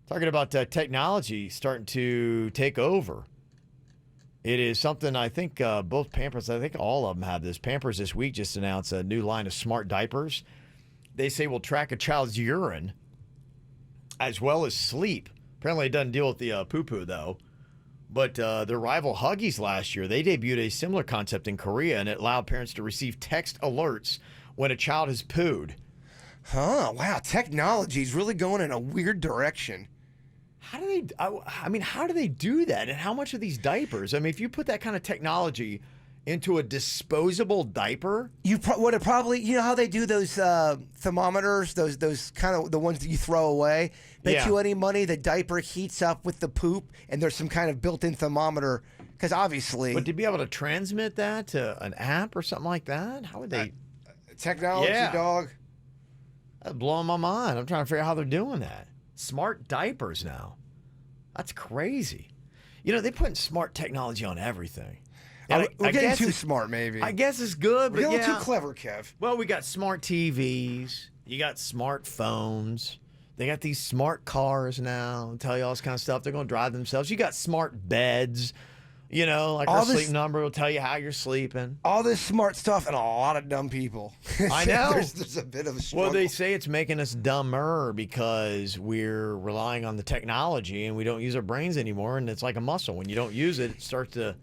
Talking about technology starting to take over. It is something I think both Pampers, I think all of them have this. Pampers this week just announced a new line of smart diapers. They say will track a child's urine as well as sleep. Apparently it doesn't deal with the poo-poo, though. But their rival Huggies last year, they debuted a similar concept in Korea, and it allowed parents to receive text alerts when a child has pooed. Huh, wow, technology's really going in a weird direction. How do they, how do they do that? And how much are these diapers? I mean, if you put that kind of technology into a disposable diaper? You know how they do those thermometers, those kind of the ones that you throw away? Bet you any money the diaper heats up with the poop, and there's some kind of built-in thermometer, because obviously... But to be able to transmit that to an app or something like that? How would they... Technology, dog. That's blowing my mind. I'm trying to figure out how they're doing that. Smart diapers now. That's crazy. You know, they're putting smart technology on everything. And we're getting too smart, maybe. I guess it's good, but we're getting too clever, Kev. Well, we got smart TVs. You got smartphones. They got these smart cars now. Tell you all this kind of stuff. They're going to drive themselves. You got smart beds. You know, like All our this- sleep number will tell you how you're sleeping. All this smart stuff and a lot of dumb people. I know. There's a bit of a struggle. Well, they say it's making us dumber because we're relying on the technology and we don't use our brains anymore. And it's like a muscle. When you don't use it, it starts to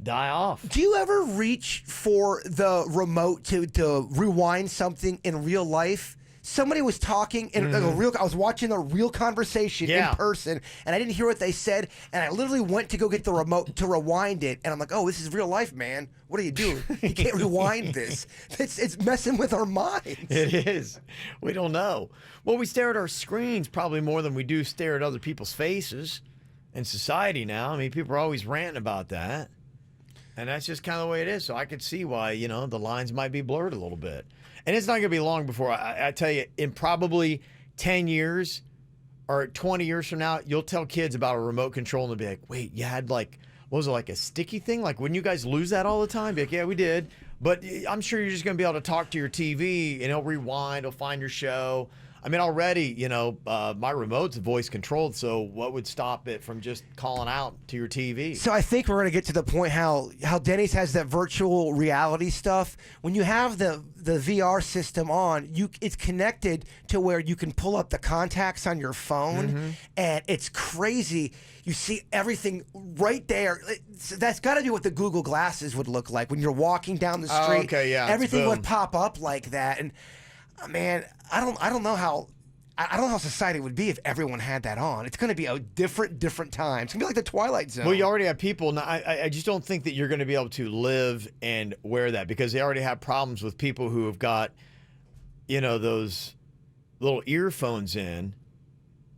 die off. Do you ever reach for the remote to rewind something in real life? Somebody was talking in a real. I was watching a real conversation in person, and I didn't hear what they said. And I literally went to go get the remote to rewind it, and I'm like, "Oh, this is real life, man. What are you doing? You can't rewind this. It's messing with our minds." It is. We don't know. Well, we stare at our screens probably more than we do stare at other people's faces in society now. I mean, people are always ranting about that. And that's just kind of the way it is. So I could see why, you know, the lines might be blurred a little bit. And it's not going to be long before, I tell you, in probably 10 years or 20 years from now, you'll tell kids about a remote control and they'll be like, wait, you had like, what was it, like a sticky thing? Like, wouldn't you guys lose that all the time? Be like, yeah, we did. But I'm sure you're just going to be able to talk to your TV and it'll rewind, it'll find your show. I mean, already, you know, my remote's voice controlled, so what would stop it from just calling out to your TV? So I think we're going to get to the point how Denny's has that virtual reality stuff. When you have the VR system on, it's connected to where you can pull up the contacts on your phone, and it's crazy. You see everything right there. That's got to be what the Google glasses would look like when you're walking down the street. Oh, okay, yeah, everything boom. would pop up like that, and man, I don't know how society would be if everyone had that on. It's going to be a different time. It's going to be like the Twilight Zone. Well, you already have people. Now, I just don't think that you're going to be able to live and wear that because they already have problems with people who have got, you know, those little earphones in,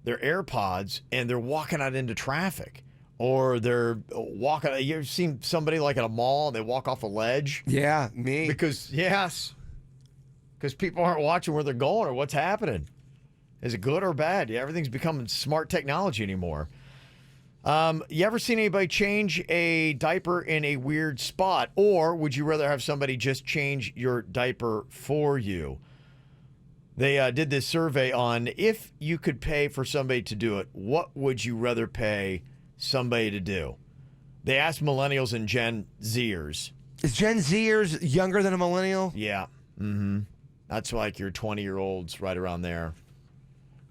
their AirPods, and they're walking out into traffic. Or they're walking. You ever seen somebody like at a mall, they walk off a ledge? Yeah, me. Because people aren't watching where they're going or what's happening. Is it good or bad? Yeah, everything's becoming smart technology anymore. You ever seen anybody change a diaper in a weird spot? Or would you rather have somebody just change your diaper for you? They did this survey on if you could pay for somebody to do it, what would you rather pay somebody to do? They asked millennials and Gen Zers. Is Gen Zers younger than a millennial? Yeah. Mm-hmm. That's like your 20-year-olds right around there.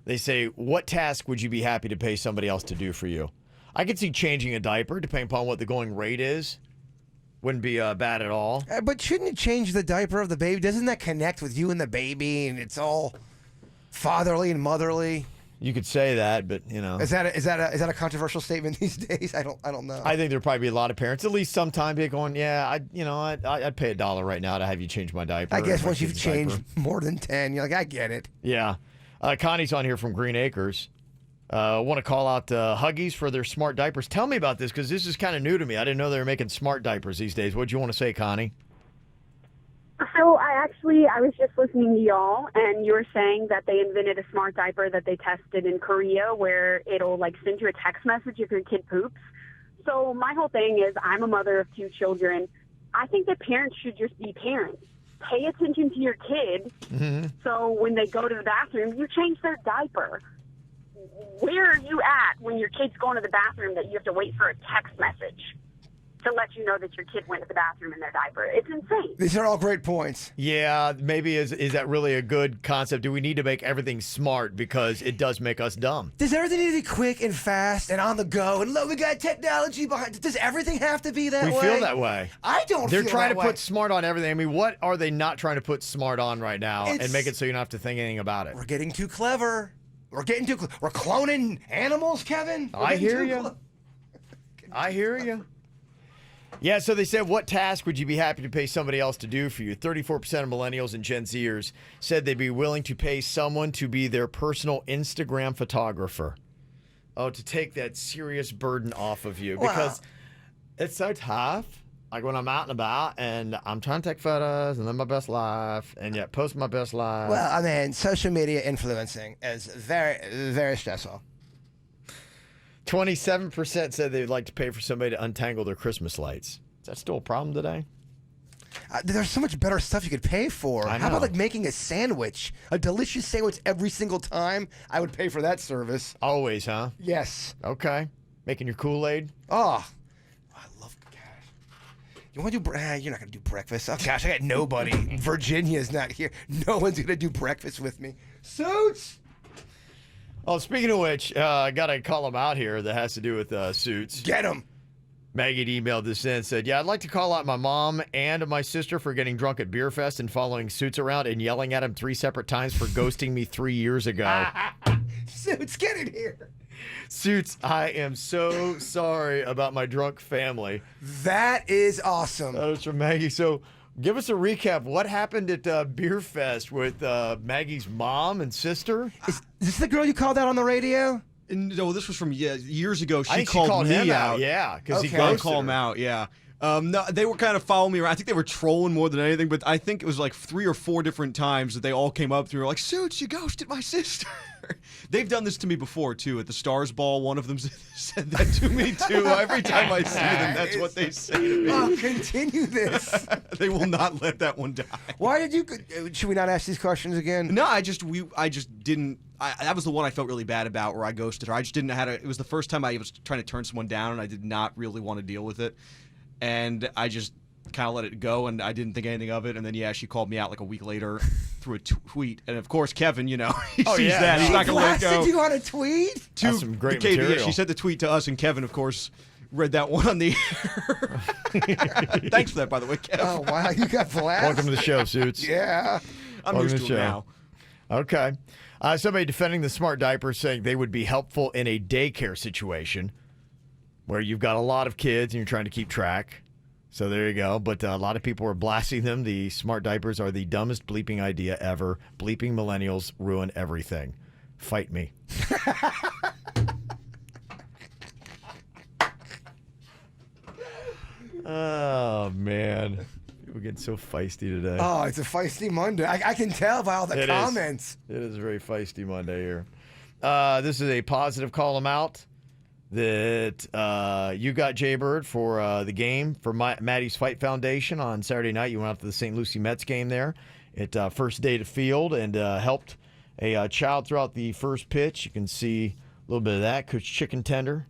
They say, what task would you be happy to pay somebody else to do for you? I could see changing a diaper, depending upon what the going rate is. Wouldn't be bad at all. But shouldn't it change the diaper of the baby? Doesn't that connect with you and the baby, and it's all fatherly and motherly? You could say that, but you know, is that a controversial statement these days? I don't know. I think there'd probably be a lot of parents, at least sometime, be going, yeah, I'd pay $1 right now to have you change my diaper. I guess my once you've kid's changed diaper. more than 10, you're like, I get it. Yeah. Connie's on here from Green Acres. Want to call out Huggies for their smart diapers. Tell me about this because this is kind of new to me. I didn't know they were making smart diapers these days. What do you want to say, Connie? So I was just listening to y'all, and you were saying that they invented a smart diaper that they tested in Korea where it'll like send you a text message if your kid poops. So my whole thing is I'm a mother of 2 children. I think that parents should just be parents. Pay attention to your kid so when they go to the bathroom, you change their diaper. Where are you at when your kid's going to the bathroom that you have to wait for a text message to let you know that your kid went to the bathroom in their diaper? It's insane. These are all great points. Yeah, maybe is that really a good concept? Do we need to make everything smart because it does make us dumb? Does everything need to be quick and fast and on the go? And look, we got technology behind it. Does everything have to be that way? We feel that way. I don't They're feel trying that to way. put smart on everything. I mean, what are they not trying to put smart on right now It's- and make it so you don't have to think anything about it? We're getting too clever. We're cloning animals, Kevin. I hear you. I hear you. Yeah, so they said, what task would you be happy to pay somebody else to do for you? 34% of millennials and Gen Zers said they'd be willing to pay someone to be their personal Instagram photographer. Oh, to take that serious burden off of you. Because it's so tough. Like when I'm out and about and I'm trying to take photos and live my best life and yet post my best life. Well, I mean, social media influencing is very, very stressful. 27% said they'd like to pay for somebody to untangle their Christmas lights. Is that still a problem today? There's so much better stuff you could pay for. I How know. about like making a sandwich, a delicious sandwich every single time? I would pay for that service. Always, huh? Yes. Okay. Making your Kool-Aid? Oh, I love cash. You want to do? You're not gonna do breakfast. Oh gosh, I got nobody. Virginia's not here. No one's gonna do breakfast with me. Suits. Oh, speaking of which, I got to call him out here that has to do with Suits. Get him. Maggie had emailed this in and said, yeah, I'd like to call out my mom and my sister for getting drunk at Beer Fest and following Suits around and yelling at him 3 separate times for ghosting me 3 years ago. Suits, get in here. Suits, I am so sorry about my drunk family. That is awesome. That was from Maggie. So give us a recap. What happened at Beer Fest with Maggie's mom and sister? Is this the girl you called out on the radio? No, this was from years ago. I think she called me him out. Yeah, because he Okay. ghosted Call him her. out, yeah. No, they were kind of following me around. I think they were trolling more than anything, but I think it was like 3 or 4 different times that they all came up to me and were like, Suits, you ghosted my sister. They've done this to me before, too. At the Stars Ball, one of them said that to me, too. Every time I see them, that's what they say to me. Oh, continue this. They will not let that one die. Why did you? Should we not ask these questions again? No, I just didn't. That was the one I felt really bad about, where I ghosted her. I just didn't know how to. It was the first time I was trying to turn someone down, and I did not really want to deal with it. And I just kind of let it go, and I didn't think anything of it. And then, yeah, she called me out like a week later through a tweet. And of course, Kevin, he sees that. He's not going to let it go. Blasted you on a tweet? That's some great the KV, material. She sent the tweet to us, and Kevin, of course, read that one on the air. Thanks for that, by the way, Kevin. Oh wow, you got blasted. Welcome to the show, Suits. Yeah. I'm Welcome used to to the it show. now. Okay. Somebody defending the smart diapers saying they would be helpful in a daycare situation where you've got a lot of kids and you're trying to keep track. So there you go. But a lot of people are blasting them. The smart diapers are the dumbest bleeping idea ever. Bleeping millennials ruin everything. Fight me. Oh, man. People getting so feisty today. Oh, it's a feisty Monday. I can tell by all the It is. comments. It is a very feisty Monday here. This is a positive call them out that you got Jaybird for the game for Maddie's Fight Foundation on Saturday night. You went out to the St. Lucie Mets game there at first day to field and helped a child throughout the first pitch. You can see a little bit of that. Coach Chicken Tender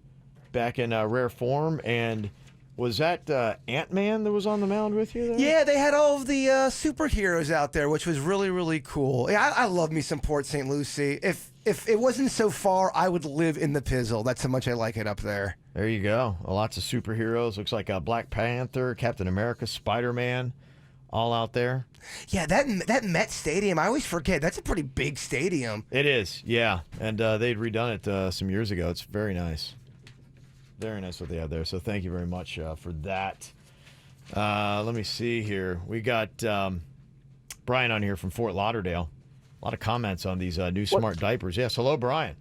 back in rare form. And was that Ant-Man that was on the mound with you there? Yeah, they had all of the superheroes out there, which was really, really cool. Yeah, I love me some Port St. Lucie. If it wasn't so far, I would live in the Pizzle. That's how much I like it up there. There you go. Lots of superheroes. Looks like Black Panther, Captain America, Spider-Man, all out there. Yeah, that Met Stadium, I always forget. That's a pretty big stadium. It is, yeah. And they'd redone it some years ago. It's very nice. Very nice what they have there. So thank you very much for that. Let me see here. We got Brian on here from Fort Lauderdale. A lot of comments on these new smart diapers. Yes, hello, Brian.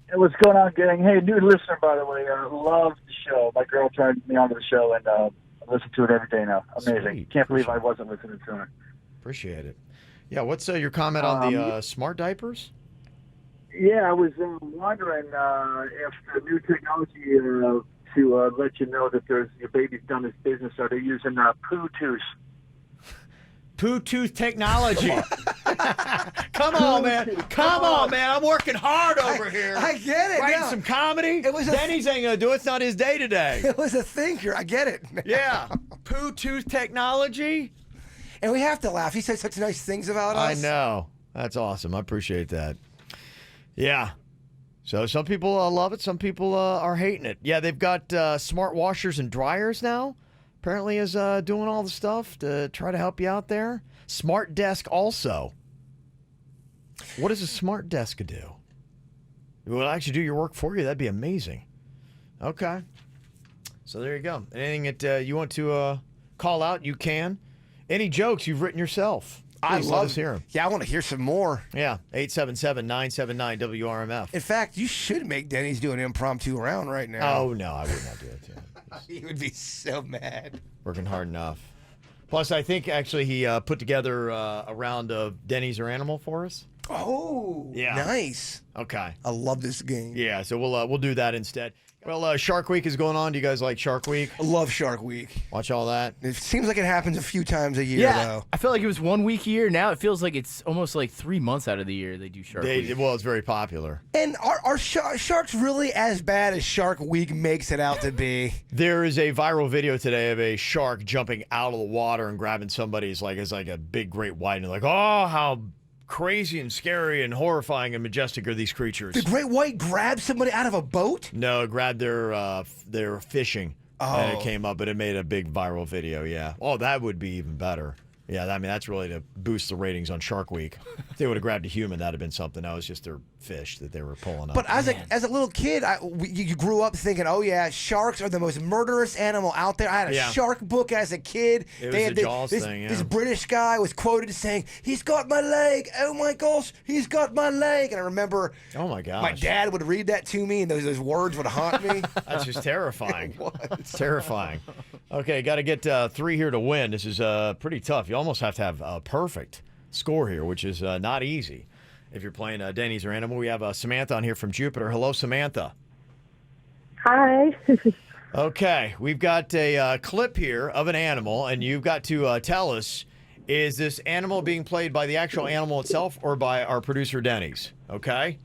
Hey, what's going on, gang? Hey, new listener, by the way. Love the show. My girl turned me onto the show, and I listen to it every day now. Amazing. Sweet. Can't believe I wasn't listening sooner. Appreciate it. Yeah, what's your comment on the smart diapers? Yeah, I was wondering if the new technology to let you know that your baby's done its business, are they using Poo-Tooth? Poo-tooth technology. Come on, man. Come on, man. I'm working hard over here. I get it. Writing no. some comedy. It was Denny's ain't going to do it. It's not his day today. It was a thinker. I get it. Yeah. Poo-tooth technology. And we have to laugh. He said such nice things about I us. know. That's awesome. I appreciate that. Yeah. So some people love it. Some people are hating it. Yeah, they've got smart washers and dryers now. Apparently is doing all the stuff to try to help you out there. Smart desk also. What does a smart desk do? It will actually do your work for you. That'd be amazing. Okay. So there you go. Anything that you want to call out, you can. Any jokes you've written yourself? Please let us hear them. Yeah, I want to hear some more. Yeah, 877-979-WRMF. In fact, you should make Denny's do an impromptu round right now. Oh, no, I would not do it to him. He would be so mad. Working hard enough. Plus, I think actually he put together a round of Denny's or Animal for us. Oh, Yeah. nice. Okay. I love this game. Yeah, so we'll do that instead. Well, Shark Week is going on. Do you guys like Shark Week? I love Shark Week. Watch all that? It seems like it happens a few times a year, Yeah, though. I felt like it was 1 week a year. Now it feels like it's almost like 3 months out of the year they do Shark Week. Well, it's very popular. And are sharks really as bad as Shark Week makes it out to be? There is a viral video today of a shark jumping out of the water and grabbing somebody's it's like a big great white, and like, oh, how crazy and scary and horrifying and majestic are these creatures. The great white grabbed somebody out of a boat? No, it grabbed their fishing. Oh. And it came up, but it made a big viral video, yeah. Oh, that would be even better. Yeah, I mean, that's really to boost the ratings on Shark Week. If they would have grabbed a human, that would have been something. That was just their fish that they were pulling up. But as a little kid, you grew up thinking, oh, yeah, sharks are the most murderous animal out there. I had a shark book as a kid. It was the Jaws thing, This British guy was quoted as saying, he's got my leg. Oh, my gosh, he's got my leg. And I remember my dad would read that to me, and those words would haunt me. That's just terrifying. It's terrifying. Okay, got to get 3 here to win. This is pretty tough. You almost have to have a perfect score here, which is not easy. If you're playing Denny's or Animal, we have Samantha on here from Jupiter. Hello, Samantha. Hi. Okay, we've got a clip here of an animal, and you've got to tell us, is this animal being played by the actual animal itself or by our producer, Denny's? Okay?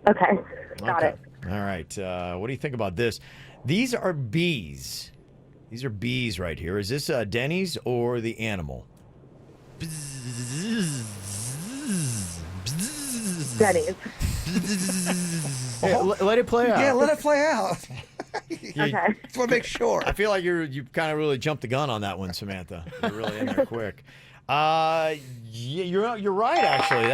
Okay. Got it. All right. What do you think about this? These are bees. These are bees right here. Is this Denny's or the animal? Denny's. Let it play out. Yeah, let it play out. Okay. Just want to make sure. I feel like you kind of really jumped the gun on that one, Samantha. You're really in there quick. Yeah, you're right. Actually,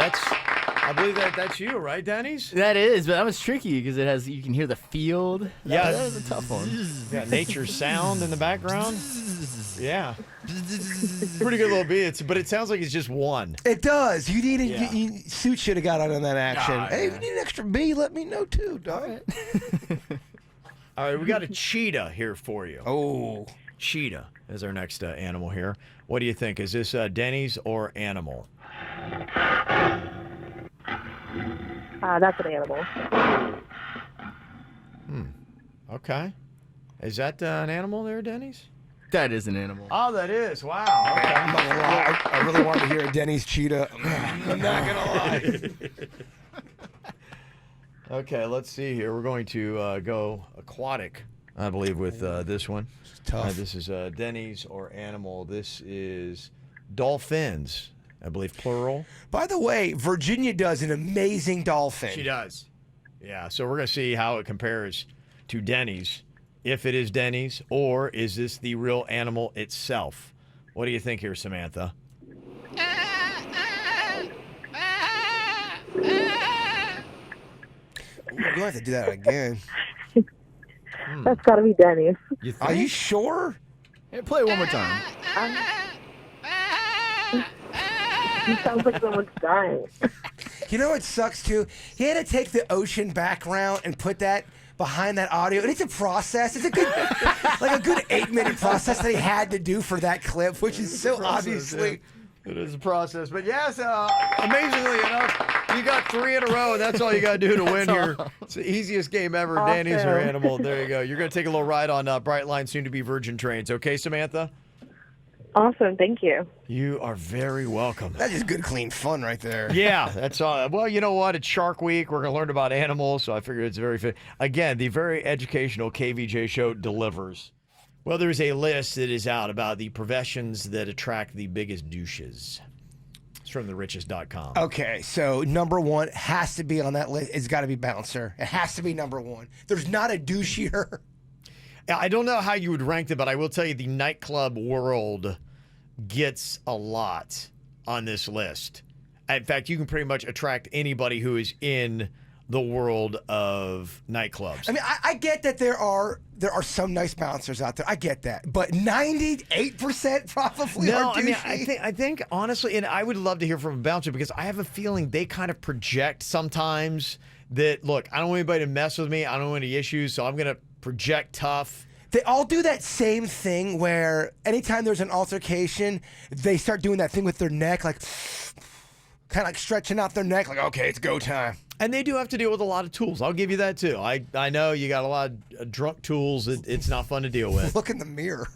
I believe that's you, right, Denny's? That is, but that was tricky because you can hear the field. Yeah, that was a tough one. Yeah, nature's sound in the background. Yeah, pretty good little beat. But it sounds like it's just one. It does. You need Suit should have got out on that action. Hey, if you need an extra bee, let me know too, dog. All right, we got a cheetah here for you. Oh, cheetah is our next animal here. What do you think? Is this Denny's or animal? That's an animal. Okay. Is that an animal there, Denny's? That is an animal. Oh, that is. Wow. Okay. I'm not gonna lie. I really wanted to hear a Denny's cheetah. I'm not gonna lie. Okay, let's see here. We're going to go aquatic, I believe, with this one. It's tough. This is Denny's or animal. This is dolphins, I believe, plural. By the way, Virginia does an amazing dolphin. She does. Yeah, so we're going to see how it compares to Denny's, if it is Denny's, or is this the real animal itself? What do you think here, Samantha? Ooh, you'll have to do that again. That's got to be Denny's. Are you sure? Yeah, play it one more time. It sounds like someone's dying. You know what sucks too? He had to take the ocean background and put that behind that audio, and it's a process. It's a good, like a good 8-minute process that he had to do for that clip, which is so obviously. It is a process, but yes, amazingly enough, you got 3 in a row, and that's all you got to do to win here. It's the easiest game ever, Awesome. Danny's or Animal. There you go. You're going to take a little ride on Brightline, soon to be Virgin Trains. Okay, Samantha? Awesome. Thank you. You are very welcome. That's just good, clean fun right there. Yeah, that's all. Well, you know what? It's Shark Week. We're going to learn about animals, so I figured it's very fit. Again, the very educational KVJ show delivers. Well, there's a list that is out about the professions that attract the biggest douches. It's from therichest.com. Okay, so number one has to be on that list. It's got to be bouncer. It has to be number one. There's not a douchier. I don't know how you would rank them, but I will tell you the nightclub world gets a lot on this list. In fact, you can pretty much attract anybody who is in the world of nightclubs. I mean, I get that there are some nice bouncers out there. I get that, but 98% probably are douchey. I mean, I think honestly, and I would love to hear from a bouncer because I have a feeling they kind of project sometimes that, look, I don't want anybody to mess with me. I don't want any issues, so I'm going to project tough. They all do that same thing where anytime there's an altercation, they start doing that thing with their neck, like kind of like stretching out their neck, like, okay, it's go time. And they do have to deal with a lot of tools. I'll give you that, too. I know you got a lot of drunk tools. It's not fun to deal with. Look in the mirror.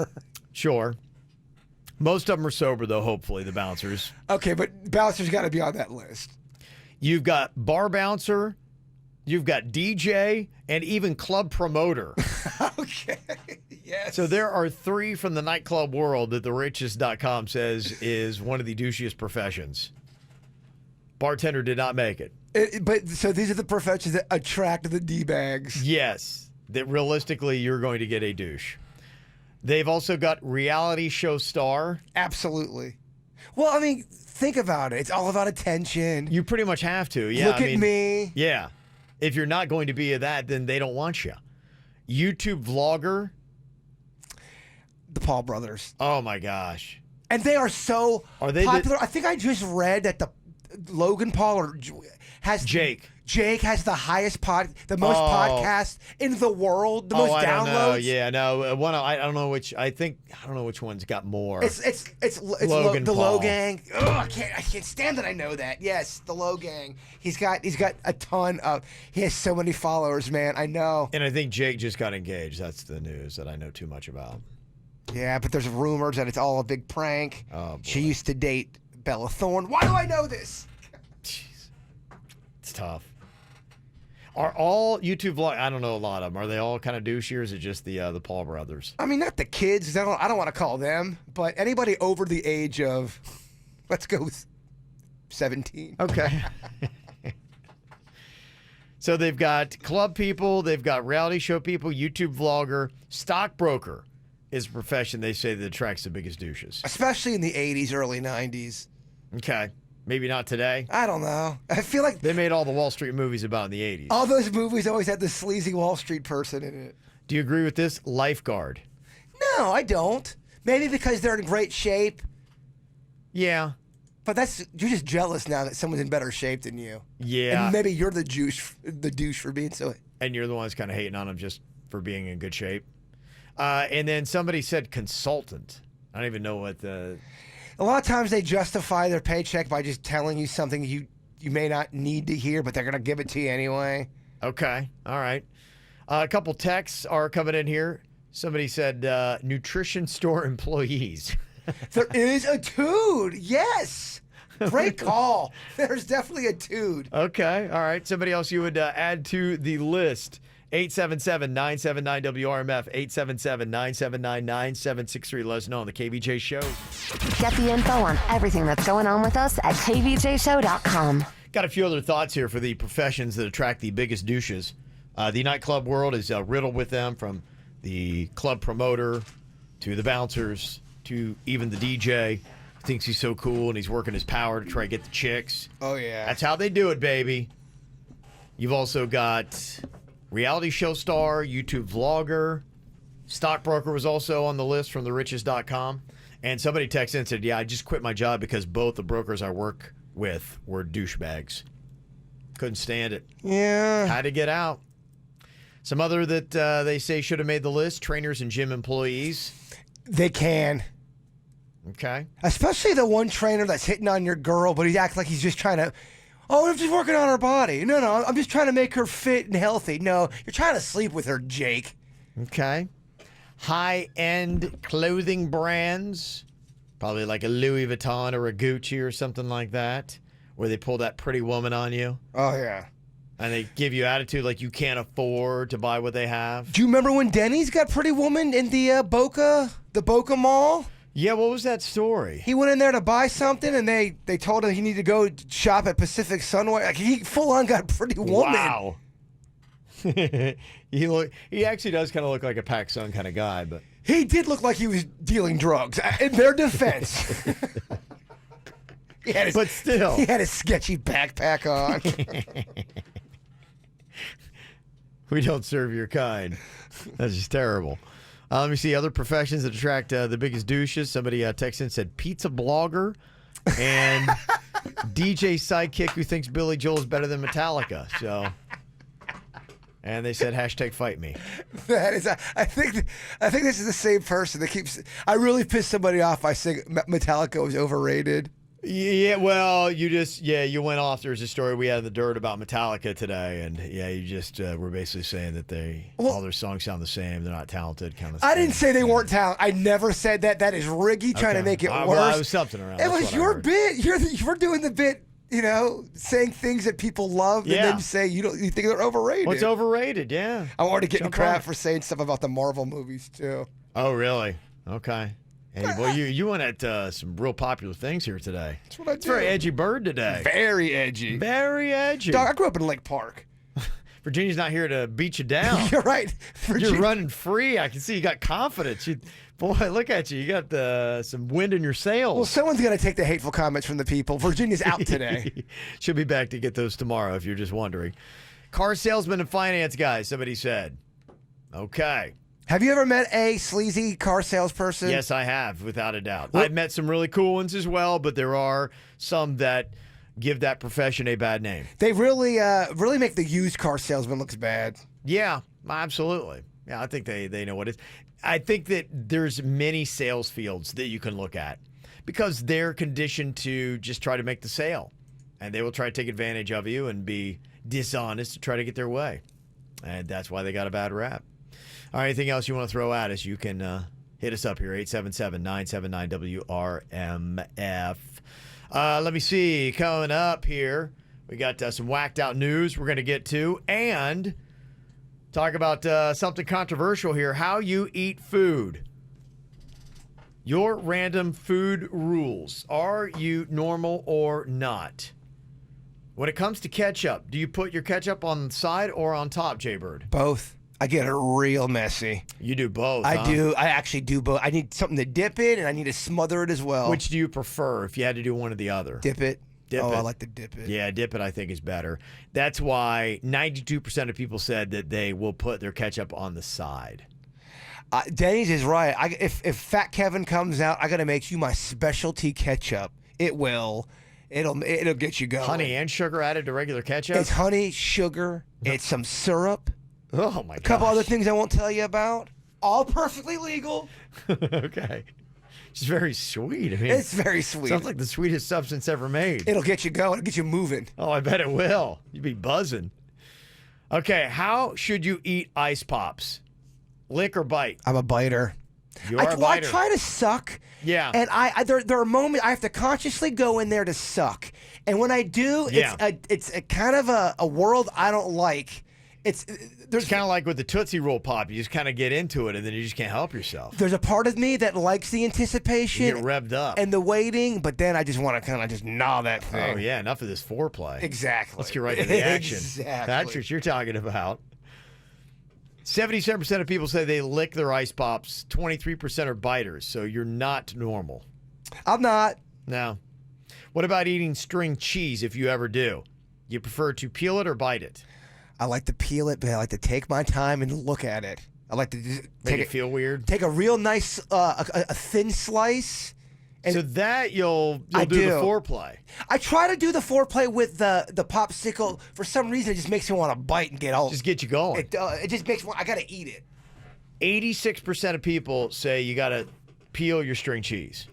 Sure. Most of them are sober, though, hopefully, the bouncers. Okay, but bouncers got to be on that list. You've got bar bouncer, you've got DJ, and even club promoter. Okay, yes. So there are 3 from the nightclub world that therichest.com says is one of the douchiest professions. Bartender did not make it. So these are the professions that attract the D-bags. Yes, that realistically you're going to get a douche. They've also got reality show star. Absolutely. Well, I mean, think about it. It's all about attention. You pretty much have to. Yeah. Look at me. Yeah. If you're not going to be that, then they don't want you. YouTube vlogger. The Paul brothers. Oh my gosh. And they are so popular. I think I just read that the Logan Paul has Jake has the highest the most podcasts in the world, the most I downloads. Don't know. Yeah, no, I don't know which. I don't know which one's got more. It's Logan the Paul. Low Gang. Ugh, I can't stand that I know that. Yes, the Low Gang. He's got a ton of. He has so many followers, man. I know. And I think Jake just got engaged. That's the news that I know too much about. Yeah, but there's rumors that it's all a big prank. Oh, boy. She used to date Bella Thorne. Why do I know this? Jeez, it's tough. Are all YouTube vlog? I don't know a lot of them. Are they all kind of douchey, or is it just the Paul brothers? I mean, not the kids. I don't want to call them, but anybody over the age of, let's go with 17. Okay. So they've got club people, they've got reality show people, YouTube vlogger, stockbroker is a profession they say that attracts the biggest douches. Especially in the 80s, early 90s. Okay. Maybe not today. I don't know. I feel like they made all the Wall Street movies about in the 80s. All those movies always had the sleazy Wall Street person in it. Do you agree with this? Lifeguard. No, I don't. Maybe because they're in great shape. Yeah. But you're just jealous now that someone's in better shape than you. Yeah. And maybe you're the douche for being so. And you're the ones kind of hating on them just for being in good shape. And then somebody said consultant. I don't even know what the... A lot of times they justify their paycheck by just telling you something you may not need to hear, but they're going to give it to you anyway. Okay. All right. A couple texts are coming in here. Somebody said nutrition store employees. There is a dude. Yes. Great call. There's definitely a dude. Okay. All right. Somebody else you would add to the list. 877-979-WRMF, 877-979-9763. Let us know on the KVJ Show. Get the info on everything that's going on with us at kvjshow.com. Got a few other thoughts here for the professions that attract the biggest douches. The nightclub world is riddled with them, from the club promoter to the bouncers to even the DJ. Thinks he's so cool and he's working his power to try to get the chicks. Oh, yeah. That's how they do it, baby. You've also got... reality show star, YouTube vlogger, stockbroker was also on the list from therichest.com. And somebody texted in and said, yeah, I just quit my job because both the brokers I work with were douchebags. Couldn't stand it. Yeah. Had to get out. Some other that they say should have made the list, trainers and gym employees. They can. Okay. Especially the one trainer that's hitting on your girl, but he acts like he's just trying to... Oh, I'm just working on her body. No, I'm just trying to make her fit and healthy. No, you're trying to sleep with her, Jake. Okay. High-end clothing brands, probably like a Louis Vuitton or a Gucci or something like that, where they pull that pretty woman on you. Oh, yeah. And they give you attitude like you can't afford to buy what they have. Do you remember when Denny's got Pretty Woman in the Boca Mall? Yeah, what was that story? He went in there to buy something, and they told him he needed to go shop at Pacific Sunway. Like, he full on got Pretty Woman. Wow. He actually does kind of look like a PacSun kind of guy, but he did look like he was dealing drugs. In their defense, but still, he had a sketchy backpack on. We don't serve your kind. That's just terrible. Let me see other professions that attract the biggest douches. Somebody texted and said pizza blogger and DJ sidekick who thinks Billy Joel is better than Metallica. So, and they said hashtag fight me. That is, I think this is the same person that keeps. I really pissed somebody off by saying Metallica was overrated. Yeah, well, you went off. There's a story we had in the dirt about Metallica today, and you just were basically saying that all their songs sound the same. They're not talented, kind of. I didn't say they weren't talented. I never said that. That is Riggy trying to make it worse. Well, it was something around. It was your bit. You're doing the bit. Saying things that people love, and then say you think they're overrated. What's overrated? Yeah, I'm already getting crap for saying stuff about the Marvel movies too. Oh, really? Okay. Hey, well, you went at some real popular things here today. That's what I do. It's a very edgy bird today. Very edgy. Very edgy. Dog, I grew up in Lake Park. Virginia's not here to beat you down. You're right. You're running free. I can see you got confidence. Boy, look at you. You got some wind in your sails. Well, someone's going to take the hateful comments from the people. Virginia's out today. She'll be back to get those tomorrow if you're just wondering. Car salesman and finance guy, somebody said. Okay. Have you ever met a sleazy car salesperson? Yes, I have, without a doubt. I've met some really cool ones as well, but there are some that give that profession a bad name. They really make the used car salesman look bad. Yeah, absolutely. Yeah, I think they know what it is. I think that there's many sales fields that you can look at because they're conditioned to just try to make the sale. And they will try to take advantage of you and be dishonest to try to get their way. And that's why they got a bad rap. All right, anything else you want to throw at us, you can hit us up here, 877-979-WRMF. Let me see. Coming up here, we got some whacked out news we're going to get to and talk about something controversial here, how you eat food. Your random food rules. Are you normal or not? When it comes to ketchup, do you put your ketchup on the side or on top, Jaybird? Both. I get it real messy. You do both, I huh? do. I actually do both. I need something to dip it, and I need to smother it as well. Which do you prefer if you had to do one or the other? Dip it. Dip it. I like to dip it. Yeah, dip it I think is better. That's why 92% of people said that they will put their ketchup on the side. Denny's is right. If Fat Kevin comes out, I got to make you my specialty ketchup. It will. It'll get you going. Honey and sugar added to regular ketchup? It's honey, sugar, it's some syrup. Oh, my God. A couple other things I won't tell you about. All perfectly legal. Okay. It's very sweet. I mean, it's very sweet. Sounds like the sweetest substance ever made. It'll get you going. It'll get you moving. Oh, I bet it will. You'd be buzzing. Okay, how should you eat ice pops? Lick or bite? I'm a biter. You are a biter. I try to suck. Yeah. And there are moments I have to consciously go in there to suck. And when I do, it's a kind of a world I don't like. It's kind of like with the Tootsie Roll Pop. You just kind of get into it, and then you just can't help yourself. There's a part of me that likes the anticipation. You get revved up. And the waiting, but then I just want to kind of just gnaw that thing. Oh, yeah, enough of this foreplay. Exactly. Let's get right to the action. Exactly. That's what you're talking about. 77% of people say they lick their ice pops. 23% are biters, so you're not normal. I'm not. No. What about eating string cheese if you ever do? You prefer to peel it or bite it? I like to peel it, but I like to take my time and look at it. I like to just Make it feel weird? Take a real nice, a thin slice. And so that you'll do the foreplay. I try to do the foreplay with the popsicle. For some reason, it just makes me want to bite and get all. Just get you going. It just makes me. I got to eat it. 86% of people say you got to peel your string cheese.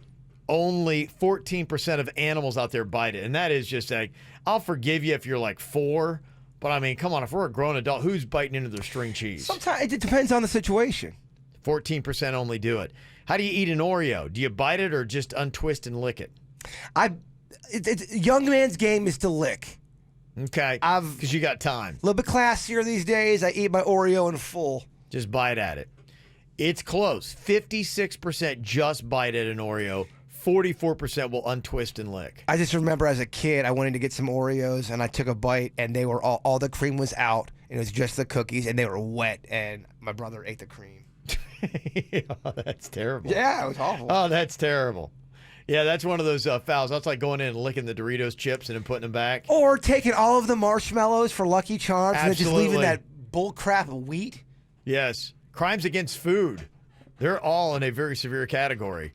Only 14% of animals out there bite it, and that is just like, I'll forgive you if you're like 4. But, I mean, come on, if we're a grown adult, who's biting into their string cheese? Sometimes it depends on the situation. 14% only do it. How do you eat an Oreo? Do you bite it or just untwist and lick it? Young man's game is to lick. Okay, because you got time. A little bit classier these days. I eat my Oreo in full. Just bite at it. It's close. 56% just bite at an Oreo. 44% will untwist and lick. I just remember as a kid, I went in to get some Oreos, and I took a bite, and they were all the cream was out, and it was just the cookies, and they were wet, and my brother ate the cream. Oh, that's terrible. Yeah, it was awful. Oh, that's terrible. Yeah, that's one of those fouls. That's like going in and licking the Doritos chips and then putting them back. Or taking all of the marshmallows for Lucky Charms Absolutely. and then just leaving that bull crap of wheat. Yes. Crimes against food. They're all in a very severe category.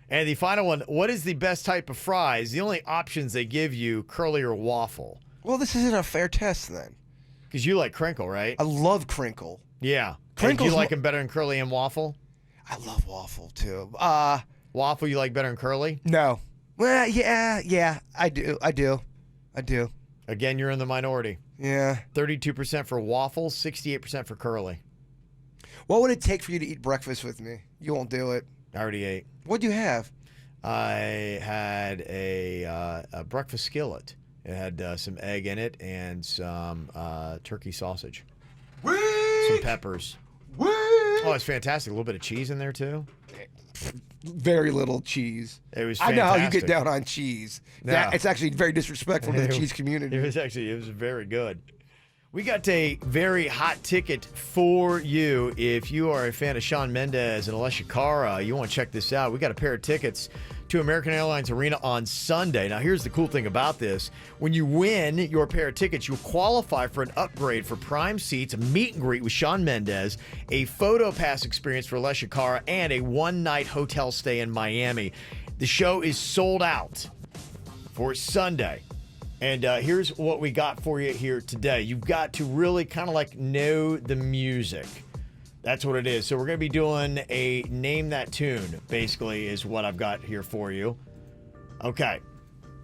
And the final one, what is the best type of fries? The only options they give you, curly or waffle. Well, this isn't a fair test then. Because you like crinkle, right? I love crinkle. Yeah. Crinkle's Do you like them better than curly and waffle? I love waffle too. Waffle you like better than curly? No. Well, yeah, I do. Again, you're in the minority. Yeah. 32% for waffles, 68% for curly. What would it take for you to eat breakfast with me? You won't do it. I already ate. What'd you have? I had a breakfast skillet. It had some egg in it and some turkey sausage. Some peppers. Oh, it's fantastic. A little bit of cheese in there, too. Very little cheese. It was fantastic. I know how you get down on cheese. No. It's actually very disrespectful to the cheese community. It was very good. We got a very hot ticket for you. If you are a fan of Shawn Mendes and Alessia Cara, you want to check this out. We got a pair of tickets to American Airlines Arena on Sunday. Now, here's the cool thing about this. When you win your pair of tickets, you'll qualify for an upgrade for prime seats, a meet and greet with Shawn Mendes, a photo pass experience for Alessia Cara, and a one-night hotel stay in Miami. The show is sold out for Sunday. And here's what we got for you here today. You've got to really kind of like know the music. That's what it is. So we're going to be doing a Name That Tune, basically, is what I've got here for you. Okay.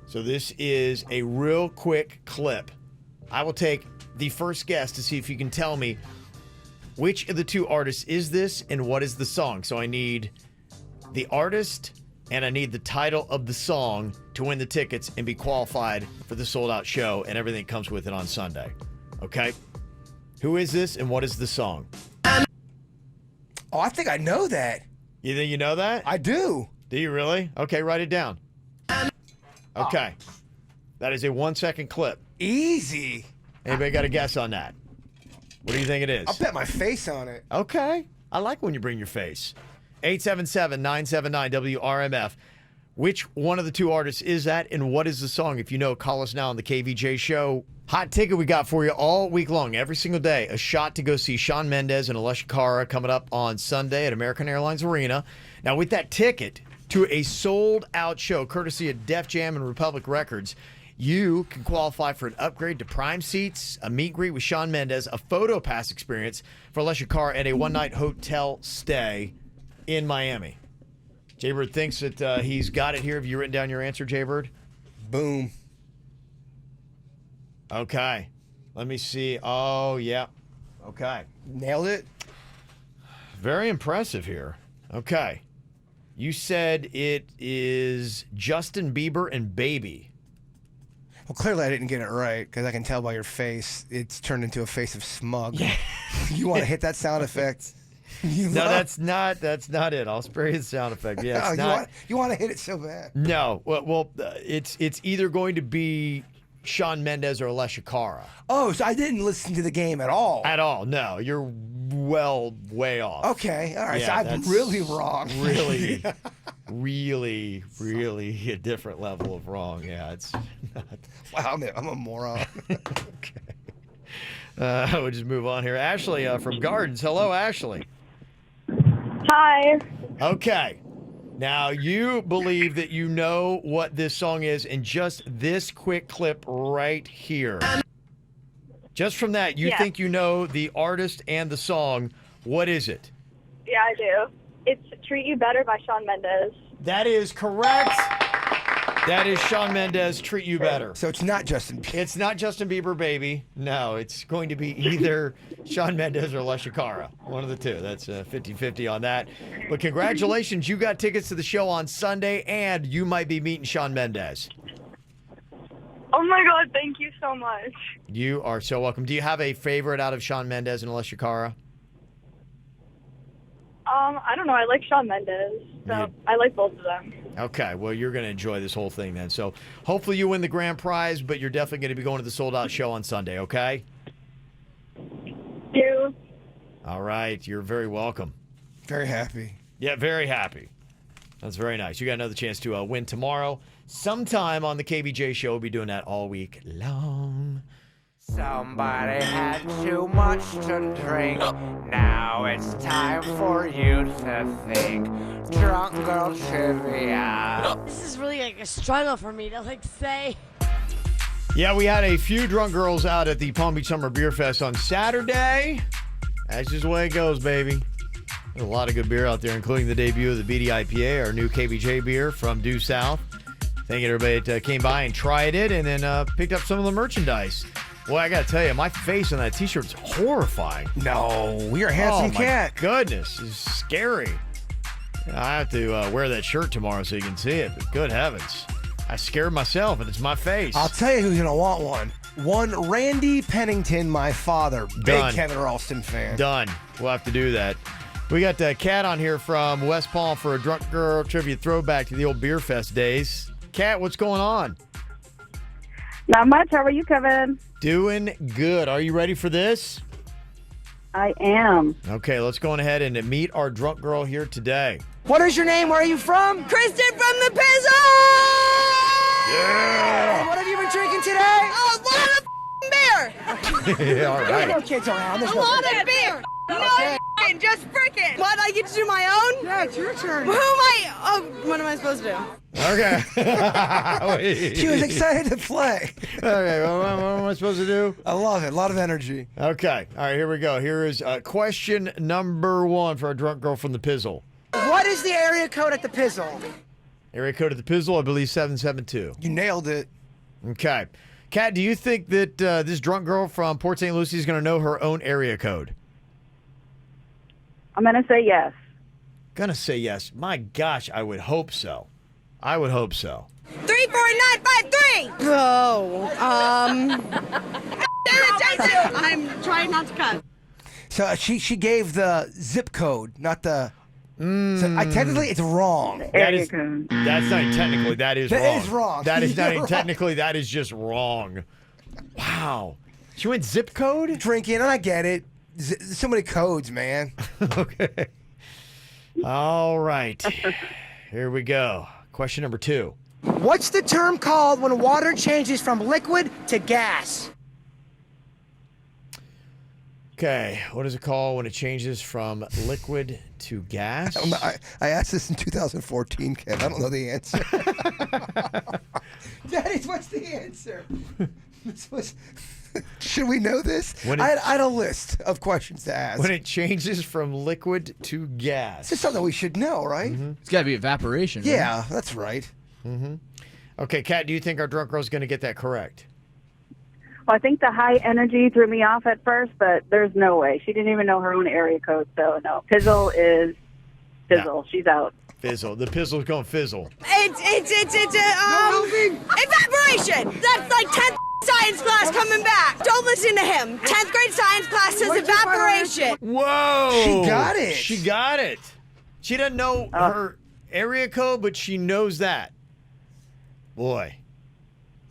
So this is a real quick clip. I will take the first guess to see if you can tell me which of the two artists is this and what is the song. So I need the artist and I need the title of the song to win the tickets and be qualified for the sold-out show and everything that comes with it on Sunday. Okay? Who is this and what is the song? Oh, I think I know that. You think you know that? I do. Do you really? Okay, write it down. Okay. That is a 1-second clip. Easy. Anybody got a guess on that? What do you think it is? I'll bet my face on it. Okay. I like when you bring your face. 877-979-WRMF. Which one of the two artists is that, and what is the song? If you know, call us now on the KVJ Show. Hot ticket we got for you all week long, every single day. A shot to go see Shawn Mendes and Alessia Cara coming up on Sunday at American Airlines Arena. Now, with that ticket to a sold-out show, courtesy of Def Jam and Republic Records, you can qualify for an upgrade to prime seats, a meet and greet with Shawn Mendes, a photo pass experience for Alessia Cara, and a one-night hotel stay in Miami. Jaybird thinks that he's got it here. Have you written down your answer, Jaybird? Boom. Okay. Let me see. Oh, yeah. Okay. Nailed it. Very impressive here. Okay. You said it is Justin Bieber and Baby. Well, clearly I didn't get it right because I can tell by your face. It's turned into a face of smug. Yeah. You want to hit that sound effect? No, that's not it. I'll spray the sound effect. Yeah, it's not. You want to hit it so bad. No. Well, it's either going to be Shawn Mendes or Alessia Cara. Oh, so I didn't listen to the game at all. At all. No, you're way off. Okay. All right. Yeah, so I'm really wrong. Really, really a different level of wrong. Yeah, it's not. Wow, I'm a moron. Okay. We'll just move on here. Ashley from Gardens. Hello, Ashley. Hi. Okay. Now, you believe that you know what this song is in just this quick clip right here. Just from that, you think you know the artist and the song. What is it? Yeah, I do. It's Treat You Better by Shawn Mendes. That is correct. That is Shawn Mendes, Treat You Better. So it's not Justin Bieber. It's not Justin Bieber, baby. No, it's going to be either Shawn Mendes or Alessia Cara. One of the two. That's 50-50 on that. But congratulations, you got tickets to the show on Sunday, and you might be meeting Shawn Mendes. Oh my God, thank you so much. You are so welcome. Do you have a favorite out of Shawn Mendes and Alessia Cara? I don't know. I like Shawn Mendes, so I like both of them. Okay, well, you're going to enjoy this whole thing then. So hopefully you win the grand prize, but you're definitely going to be going to the sold-out show on Sunday, okay? You. All right, you're very welcome. Very happy. Yeah, very happy. That's very nice. You got another chance to win tomorrow. Sometime on the KVJ Show, we'll be doing that all week long. Somebody had too much to drink. Now it's time for you to think. Drunk girl trivia. This is really like a struggle for me to say. Yeah, we had a few drunk girls out at the Palm Beach Summer Beer Fest on Saturday. That's just the way it goes, baby. There's a lot of good beer out there, including the debut of the BD IPA, our new KVJ beer from Due South. Thank you to everybody that came by and tried it and then picked up some of the merchandise. Well, I got to tell you, my face on that T-shirt's horrifying. No, you're a handsome cat. Goodness, it's scary. I have to wear that shirt tomorrow so you can see it, but good heavens. I scared myself, and it's my face. I'll tell you who's going to want one. One Randy Pennington, my father. Big Kevin Ralston fan. Done. We'll have to do that. We got Kat on here from West Palm for a Drunk Girl Trivia throwback to the old Beer Fest days. Kat, what's going on? Not much. How are you, Kevin? Doing good. Are you ready for this? I am. Okay, let's go on ahead and meet our drunk girl here today. What is your name? Where are you from? Kristen from the Pizzle! Yeah! And what have you been drinking today? A lot of beer! Yeah, all right. There's no kids around. There's A no lot kids. of beer! Okay. No, just frickin'! What, I get to do my own? Yeah, it's your turn. Who am I? Oh, what am I supposed to do? Okay. She was excited to play. Okay, what am I supposed to do? I love it. A lot of energy. Okay, all right, here we go. Here is question number 1 for our drunk girl from the Pizzle. What is the area code at the Pizzle? Area code of the Pizzle, I believe 772. You nailed it. Okay. Kat, do you think that this drunk girl from Port St. Lucie is going to know her own area code? I'm going to say yes. Gonna say yes. My gosh, I would hope so. I would hope so. 34953! Oh, I'm trying not to cut. So she gave the zip code, not the... So technically, it's wrong. That's not even technically. That is wrong. That is wrong. That is not You're even wrong. technically. That is just wrong. Wow. She went zip code? Drinking, and I get it. So many codes, man. Okay. All right. Here we go. Question number 2. What's the term called when water changes from liquid to gas? Okay. What is it called when it changes from liquid to gas? I asked this in 2014, Ken. I don't know the answer. Daddy, what's the answer? Should we know this? I had a list of questions to ask. When it changes from liquid to gas. This is something we should know, right? It's got to be evaporation. Yeah, right? that's right. Mm-hmm. Okay, Kat, do you think our drunk girl's going to get that correct? Well, I think the high energy threw me off at first, but there's no way. She didn't even know her own area code, so no. Pizzle is Fizzle. She's out. Fizzle. The Pizzle's going fizzle. It's evaporation! That's like 10th science class coming back. Don't listen to him. 10th grade science class says evaporation. Whoa! She got it. She got it. She doesn't know her area code, but she knows that. Boy.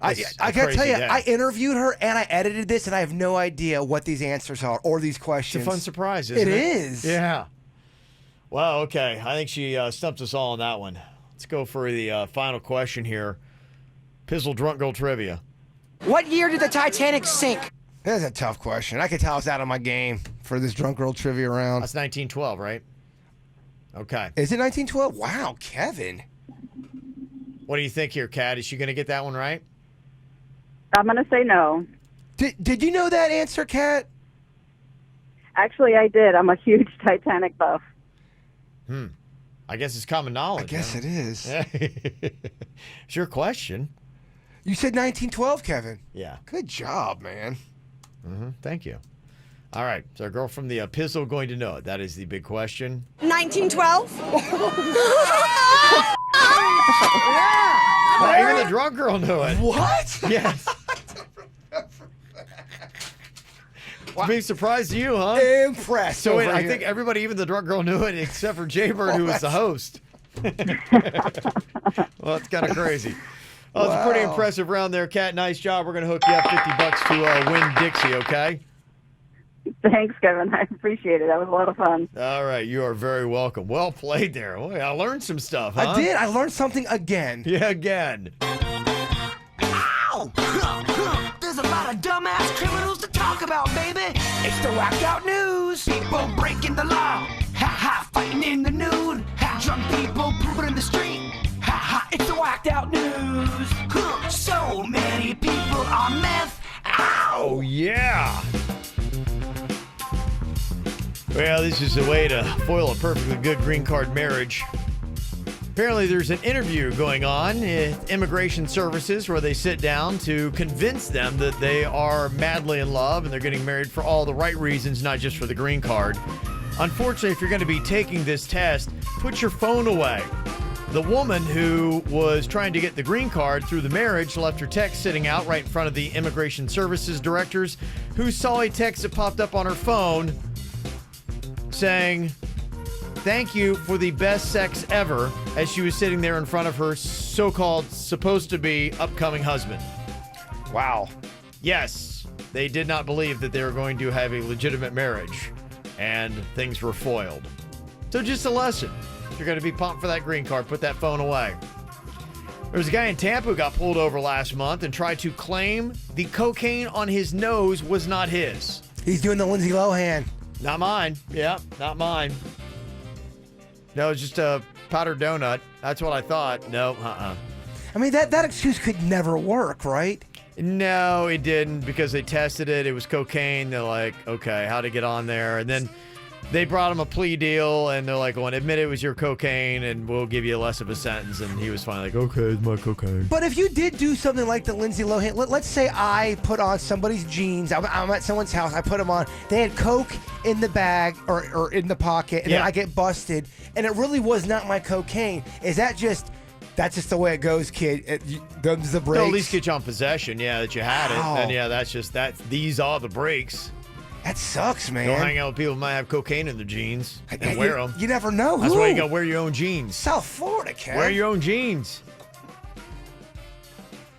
I gotta tell you, I interviewed her and I edited this, and I have no idea what these answers are or these questions. It's a fun surprise, isn't it? It is. Yeah. Well, okay. I think she stumped us all on that one. Let's go for the final question here. Pizzle Drunk Girl Trivia. What year did the Titanic sink? That's a tough question. I could tell it's out of my game for this drunk girl trivia round. That's 1912, right? Okay. Is it 1912? Wow, Kevin. What do you think here, Kat? Is she going to get that one right? I'm going to say no. Did you know that answer, Kat? Actually, I did. I'm a huge Titanic buff. I guess it's common knowledge. I guess it is. It's your question. You said 1912, Kevin. Yeah. Good job, man. Thank you. All right. So our girl from the Pizzle going to know it. That is the big question. 1912? Well, even the drunk girl knew it. What? Yes. It's a big surprise to you, huh? Impressed. So wait, over I here. think everybody, even the drunk girl, knew it except for Jaybird, who was the host. Well, it's kind of crazy. Oh, it's a pretty impressive round there, Kat. Nice job. We're going to hook you up $50 to win Dixie, okay? Thanks, Kevin. I appreciate it. That was a lot of fun. All right. You are very welcome. Well played there. Boy, I learned some stuff, huh? I did. I learned something again. Yeah, again. Ow! There's a lot of dumbass criminals to talk about, baby. It's the whacked out news. People breaking the law. Ha ha, fighting in the nude. Ha, drunk people pooping in the street. Ha ha, it's the whacked out news. So many people on meth. Ow! Oh, yeah. Well, this is a way to foil a perfectly good green card marriage. Apparently, there's an interview going on at Immigration Services where they sit down to convince them that they are madly in love and they're getting married for all the right reasons, not just for the green card. Unfortunately, if you're going to be taking this test, put your phone away. The woman who was trying to get the green card through the marriage left her text sitting out right in front of the Immigration Services directors, who saw a text that popped up on her phone saying, "Thank you for the best sex ever," as she was sitting there in front of her so-called supposed-to-be upcoming husband. Wow. Yes, they did not believe that they were going to have a legitimate marriage, and things were foiled. So just a lesson. If you're going to be pumped for that green card, put that phone away. There was a guy in Tampa who got pulled over last month and tried to claim the cocaine on his nose was not his. He's doing the Lindsay Lohan. Not mine. Yeah, not mine. No, it's just a powdered donut. That's what I thought. No, I mean, that excuse could never work, right? No, it didn't, because they tested it. It was cocaine. They're like, okay, how to get on there? And then they brought him a plea deal, and they're like, well, admit it was your cocaine, and we'll give you less of a sentence. And he was finally like, okay, it's my cocaine. But if you did do something like the Lindsay Lohan, let's say I put on somebody's jeans. I'm at someone's house. I put them on. They had coke in the bag or in the pocket, and then I get busted, and it really was not my cocaine. Is that just... That's just the way it goes, kid. Them's the brakes. They'll at least get you on possession, that you had it. And that's just that. These are the breaks. That sucks, man. Don't hang out with people who might have cocaine in their jeans and wear them. You never know. That's why you got to wear your own jeans. South Florida, kid. Wear your own jeans.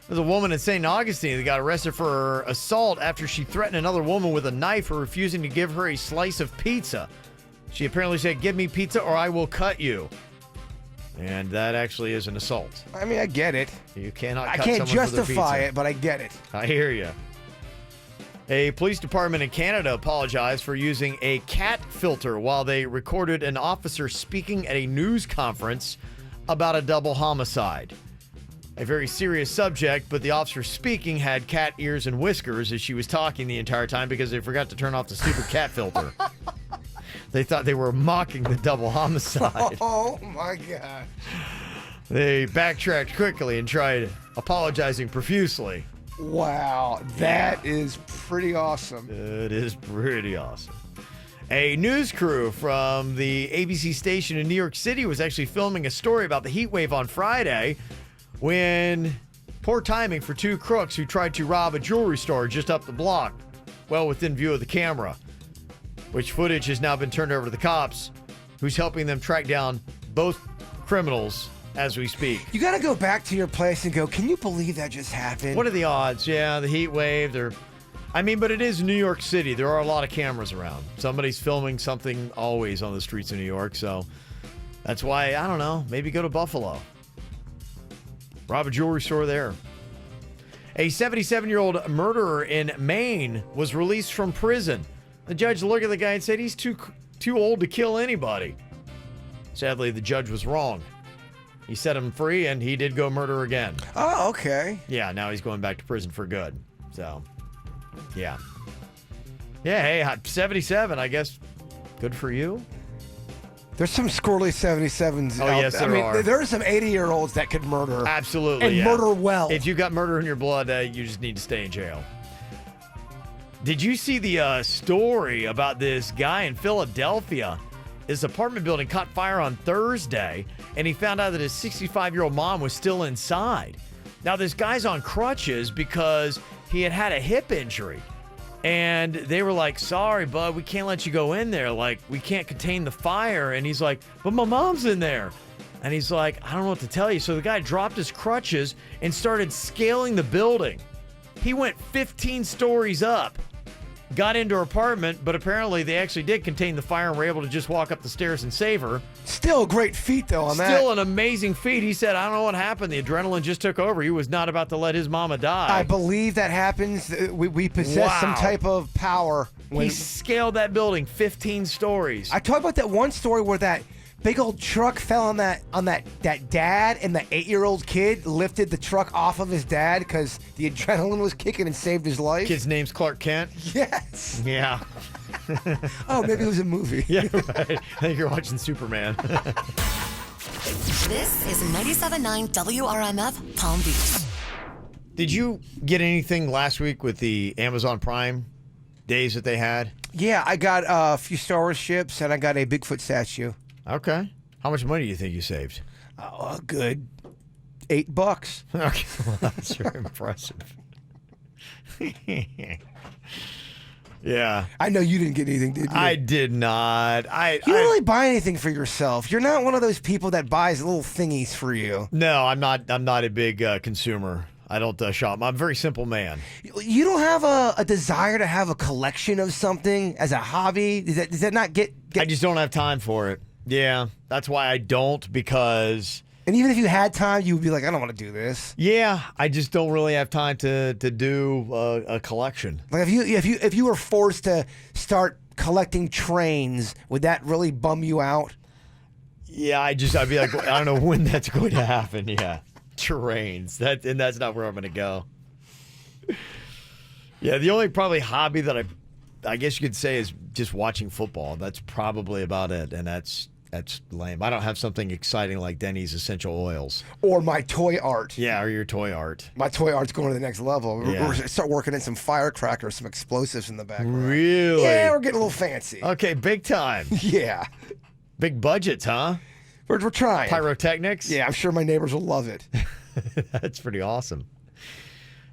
There's a woman in St. Augustine that got arrested for assault after she threatened another woman with a knife for refusing to give her a slice of pizza. She apparently said, "Give me pizza or I will cut you." And that actually is an assault. I mean, I get it. You cannot cut I can't someone for their justify pizza. it, but I get it. I hear you. A police department in Canada apologized for using a cat filter while they recorded an officer speaking at a news conference about a double homicide. A very serious subject, but the officer speaking had cat ears and whiskers as she was talking the entire time because they forgot to turn off the stupid cat filter. They thought they were mocking the double homicide. Oh, my God. They backtracked quickly and tried apologizing profusely. Wow, that is pretty awesome. It is pretty awesome. A news crew from the ABC station in New York City was actually filming a story about the heat wave on Friday when poor timing for two crooks who tried to rob a jewelry store just up the block, well within view of the camera, which footage has now been turned over to the cops, who's helping them track down both criminals as we speak. You got to go back to your place and go, can you believe that just happened? What are the odds? Yeah, the heat wave, but it is New York City. There are a lot of cameras around. Somebody's filming something always on the streets of New York, so that's why, I don't know, maybe go to Buffalo. Rob a jewelry store there. A 77-year-old murderer in Maine was released from prison. The judge looked at the guy and said he's too old to kill anybody. Sadly, the judge was wrong. He set him free, and he did go murder again. Oh, okay. Yeah, now he's going back to prison for good. So, yeah. Yeah, hey, 77, I guess. Good for you. There's some squirrely 77s Oh, out yes, there. there are. There are some 80-year-olds that could murder. Absolutely, And murder well. If you got murder in your blood, you just need to stay in jail. Did you see the story about this guy in Philadelphia? His apartment building caught fire on Thursday, and he found out that his 65-year-old mom was still inside. Now, this guy's on crutches because he had a hip injury. And they were like, sorry, bud, we can't let you go in there. Like, we can't contain the fire. And he's like, but my mom's in there. And he's like, I don't know what to tell you. So the guy dropped his crutches and started scaling the building. He went 15 stories up. Got into her apartment, but apparently they actually did contain the fire and were able to just walk up the stairs and save her. Still a great feat, though, on that. Still an amazing feat. He said, I don't know what happened. The adrenaline just took over. He was not about to let his mama die. I believe that happens. We possess some type of power. He scaled that building 15 stories. I talked about that one story where that big old truck fell on that dad, and the 8-year-old kid lifted the truck off of his dad because the adrenaline was kicking and saved his life. Kid's name's Clark Kent? Yes. Yeah. Oh, maybe it was a movie. Yeah, right. I think you're watching Superman. This is 97.9 WRMF Palm Beach. Did you get anything last week with the Amazon Prime days that they had? Yeah, I got a few Star Wars ships, and I got a Bigfoot statue. Okay. How much money do you think you saved? Good $8. Okay, well, that's very impressive. Yeah. I know you didn't get anything, did you? I did not. You don't really buy anything for yourself. You're not one of those people that buys little thingies for you. No, I'm not. I'm not a big consumer. I don't shop. I'm a very simple man. You don't have a desire to have a collection of something as a hobby? Does that not get... I just don't have time for it. Yeah, that's why I don't, because... And even if you had time, you would be like, I don't want to do this. Yeah, I just don't really have time to do a collection. Like if you were forced to start collecting trains, would that really bum you out? Yeah, I'd be like, I don't know when that's going to happen. Yeah, trains. And that's not where I'm going to go. Yeah, the only probably hobby that I guess you could say is just watching football. That's probably about it, and that's lame. I don't have something exciting like Denny's essential oils. Or my toy art. Yeah, or your toy art. My toy art's going to the next level. Yeah. We're start working in some firecrackers, some explosives in the background. Really? Yeah, we're getting a little fancy. Okay, big time. Yeah. Big budgets, huh? We're trying. Pyrotechnics? Yeah, I'm sure my neighbors will love it. That's pretty awesome.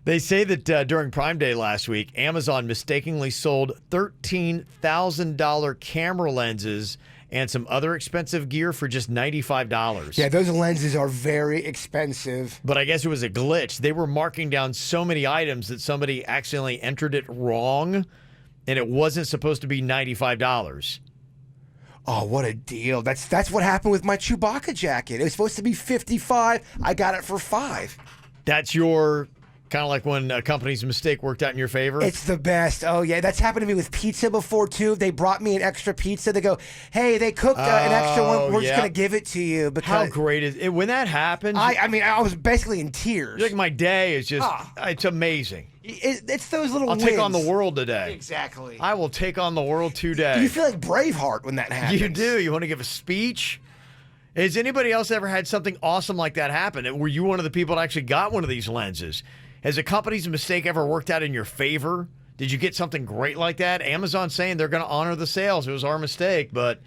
They say that during Prime Day last week, Amazon mistakenly sold $13,000 camera lenses and some other expensive gear for just $95. Yeah, those lenses are very expensive. But I guess it was a glitch. They were marking down so many items that somebody accidentally entered it wrong, and it wasn't supposed to be $95. Oh, what a deal. That's what happened with my Chewbacca jacket. It was supposed to be $55. I got it for $5. That's your... Kind of like when a company's mistake worked out in your favor? It's the best. Oh, yeah. That's happened to me with pizza before, too. They brought me an extra pizza. They go, hey, they cooked an extra one. We're just going to give it to you. Because how great is it? When that happens... I mean, I was basically in tears. Like, my day is just... It's amazing. It's those little I'll wins. take on the world today. Exactly. I will take on the world today. You feel like Braveheart when that happens. You do. You want to give a speech? Has anybody else ever had something awesome like that happen? Were you one of the people that actually got one of these lenses? Has a company's mistake ever worked out in your favor? Did you get something great like that? Amazon saying they're going to honor the sales. It was our mistake, but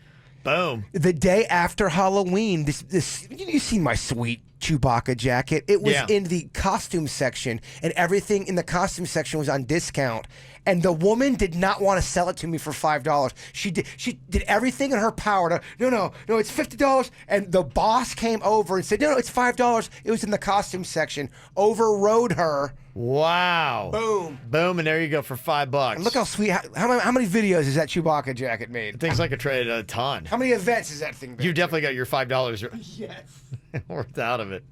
boom. The day after Halloween, this you seen my sweet Chewbacca jacket. It was in the costume section, and everything in the costume section was on discount. And the woman did not want to sell it to me for $5. She did everything in her power to, no, it's $50. And the boss came over and said, no, it's $5. It was in the costume section. Overrode her. Wow. Boom. Boom, and there you go for $5. And look how sweet. How many videos has that Chewbacca jacket made? Things like a ton. How many events has that thing been? You definitely got your $5 yes. worth out of it.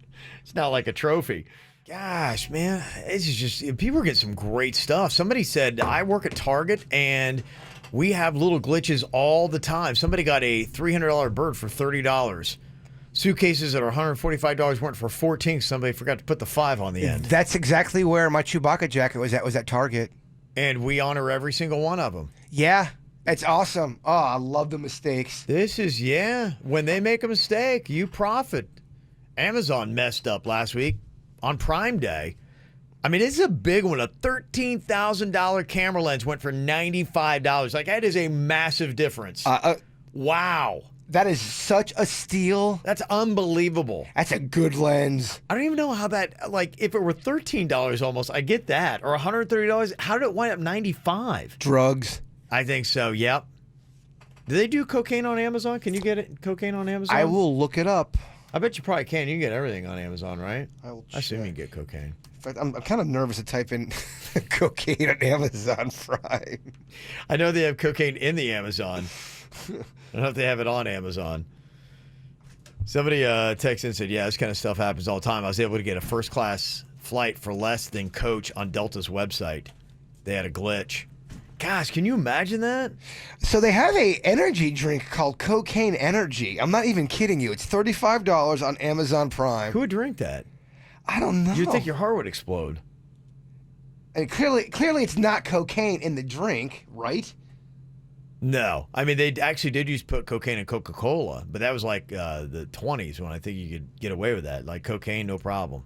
It's not like a trophy. Gosh, man, this is just, people are getting some great stuff. Somebody said, I work at Target, and we have little glitches all the time. Somebody got a $300 bird for $30. Suitcases that are $145 went for $14. Somebody forgot to put the 5 on the end. That's exactly where my Chewbacca jacket was at Target. And we honor every single one of them. Yeah, it's awesome. Oh, I love the mistakes. This is, when they make a mistake, you profit. Amazon messed up last week on Prime Day. I mean, this is a big one. A $13,000 camera lens went for $95. Like, that is a massive difference. Wow. That is such a steal. That's unbelievable. That's a good lens. I don't even know how that, like, if it were $13 almost, I get that. Or $130, how did it wind up $95? Drugs. I think so, yep. Do they do cocaine on Amazon? Can you get cocaine on Amazon? I will look it up. I bet you probably can. You can get everything on Amazon, right? I will I assume you can get cocaine. In fact, I'm kind of nervous to type in cocaine on Amazon Prime. I know they have cocaine in the Amazon. I don't know if they have it on Amazon. Somebody texted and said, yeah, this kind of stuff happens all the time. I was able to get a first-class flight for less than Coach on Delta's website. They had a glitch. Gosh, can you imagine that? So they have a energy drink called Cocaine Energy. I'm not even kidding you. It's $35 on Amazon Prime. Who would drink that? I don't know. You'd think your heart would explode. And clearly it's not cocaine in the drink, right? No. I mean, they actually did use put cocaine in Coca-Cola, but that was like the 20s when I think you could get away with that. Like cocaine, no problem.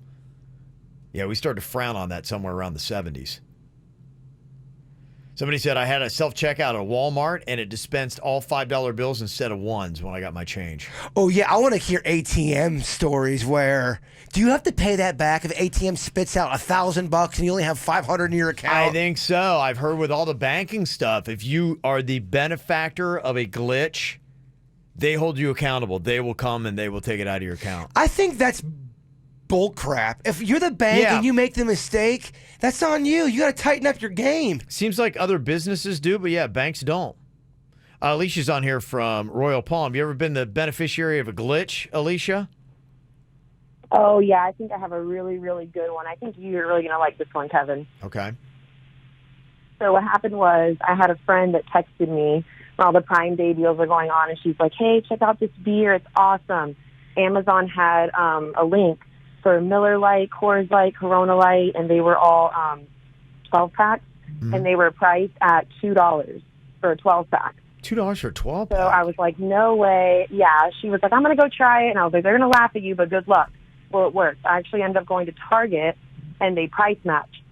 Yeah, we started to frown on that somewhere around the 70s. Somebody said I had a self-checkout at Walmart, and it dispensed all $5 bills instead of ones when I got my change. Oh, yeah, I want to hear ATM stories where... Do you have to pay that back if ATM spits out $1,000 and you only have $500 in your account? I think so. I've heard with all the banking stuff, if you are the benefactor of a glitch, they hold you accountable. They will come and they will take it out of your account. I think that's bull crap. If you're the bank and you make the mistake, that's on you. You got to tighten up your game. Seems like other businesses do, but yeah, banks don't. Alicia's on here from Royal Palm. Have you ever been the beneficiary of a glitch, Alicia? Oh, yeah, I think I have a really, really good one. I think you're really going to like this one, Kevin. Okay. So what happened was I had a friend that texted me while the Prime Day deals were going on, and she's like, hey, check out this beer. It's awesome. Amazon had a link for Miller Lite, Coors Light, Corona Light, and they were all 12-packs, and they were priced at $2 for a 12-pack. $2 for a 12-pack? So I was like, no way. Yeah, she was like, I'm going to go try it. And I was like, they're going to laugh at you, but good luck. Well, it worked. I actually ended up going to Target, and they price matched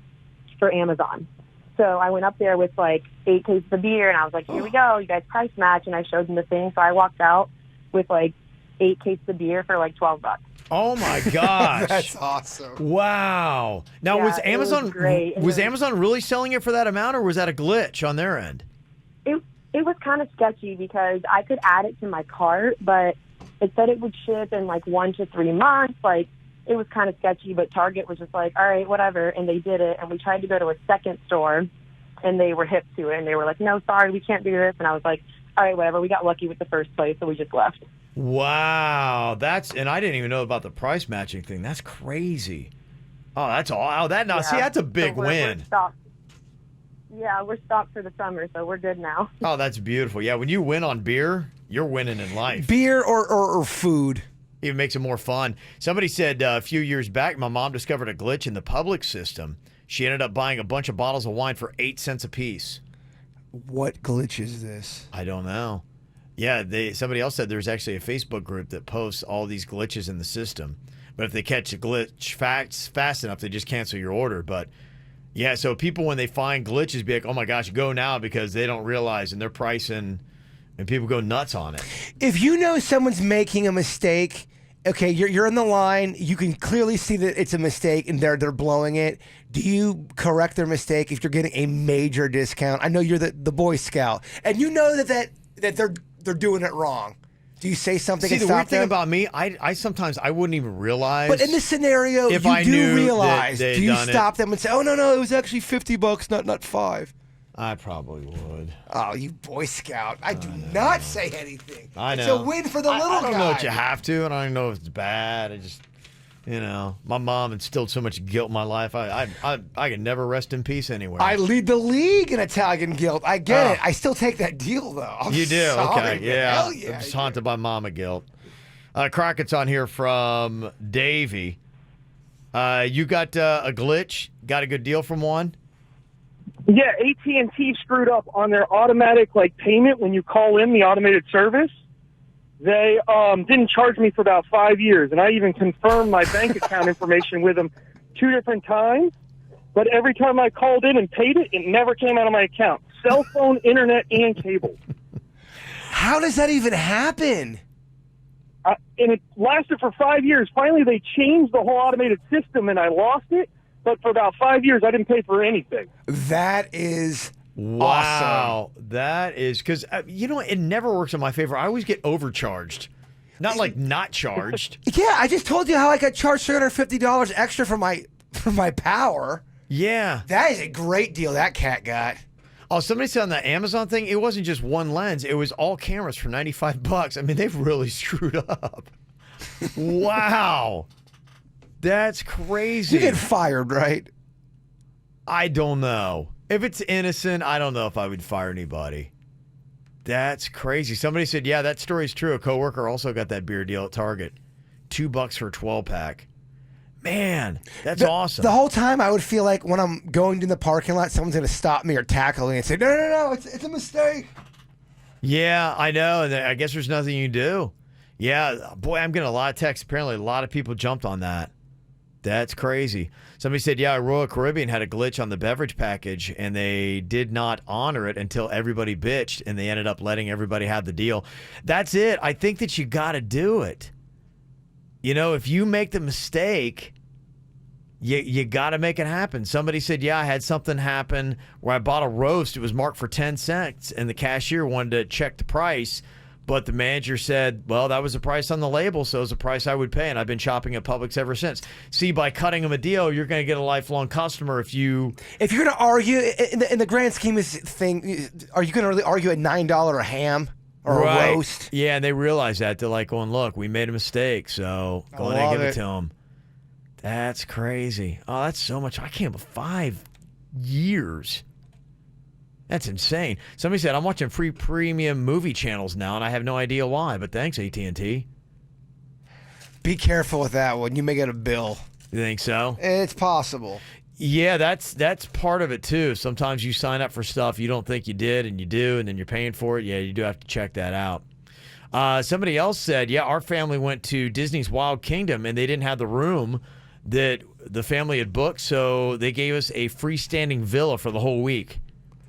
for Amazon. So I went up there with like 8 cases of beer, and I was like, here we go. You guys price match. And I showed them the thing. So I walked out with like 8 cases of beer for like $12. Oh, my gosh. That's awesome. Wow. Now, Yeah, was it Amazon was great. was Amazon really selling it for that amount, or was that a glitch on their end? It was kind of sketchy because I could add it to my cart, but it said it would ship in like 1 to 3 months. Like, it was kind of sketchy, but Target was just like, all right, whatever. And they did it. And we tried to go to a second store, and they were hip to it. And they were like, no, sorry, we can't do this. And I was like, all right, whatever. We got lucky with the first place, so we just left. Wow. And I didn't even know about the price matching thing. That's crazy. Oh, that's all. See, that's a big win. We're stocked. Yeah, we're stocked for the summer, so we're good now. Oh, that's beautiful. Yeah, when you win on beer, you're winning in life. Beer or food. Even makes it more fun. Somebody said a few years back, my mom discovered a glitch in the public system. She ended up buying a bunch of bottles of wine for 8 cents a piece. What glitch is this? I don't know. Yeah, somebody else said there's actually a Facebook group that posts all these glitches in the system. But if they catch a glitch fast enough, they just cancel your order. But yeah, so people, when they find glitches, be like, oh my gosh, go now, because they don't realize, and they're pricing, and people go nuts on it. If you know someone's making a mistake, okay, you're in the line, you can clearly see that it's a mistake and they're blowing it. Do you correct their mistake if you're getting a major discount? I know you're the Boy Scout, and you know that they're doing it wrong. Do you say something? See, and the stop weird thing them? about me, I sometimes I wouldn't even realize. But in this scenario, if you I do knew realize. that Do you stop them and say, "Oh no, it was actually $50, not $5"? I probably would. Oh, you Boy Scout! I do not say anything. I know. It's a win for the little guy. I don't know if you have to, and I don't know if it's bad. I just, my mom instilled so much guilt in my life. I can never rest in peace anywhere. I lead the league in Italian guilt. I get it. I still take that deal though. I'm You do? sorry, Okay. man. Yeah. Hell yeah. I'm just haunted by mama guilt. Crockett's on here from Davey. You got a glitch? Got a good deal from one? Yeah, AT&T screwed up on their automatic payment when you call in the automated service. They didn't charge me for about 5 years, and I even confirmed my bank account information with them 2 different times. But every time I called in and paid it, it never came out of my account. Cell phone, internet, and cable. How does that even happen? And it lasted for 5 years. Finally, they changed the whole automated system, and I lost it. But for about 5 years, I didn't pay for anything. That is Wow. awesome. That is because, it never works in my favor. I always get overcharged. Not like not charged. Yeah, I just told you how I got charged $350 extra for my power. Yeah. That is a great deal that cat got. Oh, somebody said on the Amazon thing, it wasn't just one lens. It was all cameras for $95. I mean, they've really screwed up. Wow. That's crazy. You get fired, right? I don't know. If it's innocent, I don't know if I would fire anybody. That's crazy. Somebody said, yeah, that story's true. A coworker also got that beer deal at Target. $2 for a 12-pack. Man, that's awesome. The whole time I would feel like when I'm going to the parking lot, someone's going to stop me or tackle me and say, no, it's a mistake. Yeah, I know. And I guess there's nothing you can do. Yeah, boy, I'm getting a lot of texts. Apparently, a lot of people jumped on that. That's crazy. Somebody said, yeah, Royal Caribbean had a glitch on the beverage package, and they did not honor it until everybody bitched, and they ended up letting everybody have the deal. That's it. I think that you got to do it. You know, if you make the mistake, you got to make it happen. Somebody said, yeah, I had something happen where I bought a roast. It was marked for 10 cents, and the cashier wanted to check the price. But the manager said, well, that was the price on the label, so it was the price I would pay, and I've been shopping at Publix ever since. See, by cutting them a deal, you're going to get a lifelong customer if you're going to argue, in the grand scheme of thing, are you going to really argue at $9 a ham or a roast? Yeah, and they realize that. They're like going, look, we made a mistake, so go ahead and give it to them. That's crazy. Oh, that's so much. I can't believe 5 years. That's insane. Somebody said, I'm watching free premium movie channels now, and I have no idea why, but thanks, AT&T. Be careful with that one. You may get a bill. You think so? It's possible. Yeah, that's part of it, too. Sometimes you sign up for stuff you don't think you did, and you do, and then you're paying for it. Yeah, you do have to check that out. Somebody else said, yeah, our family went to Disney's Wild Kingdom, and they didn't have the room that the family had booked, so they gave us a freestanding villa for the whole week.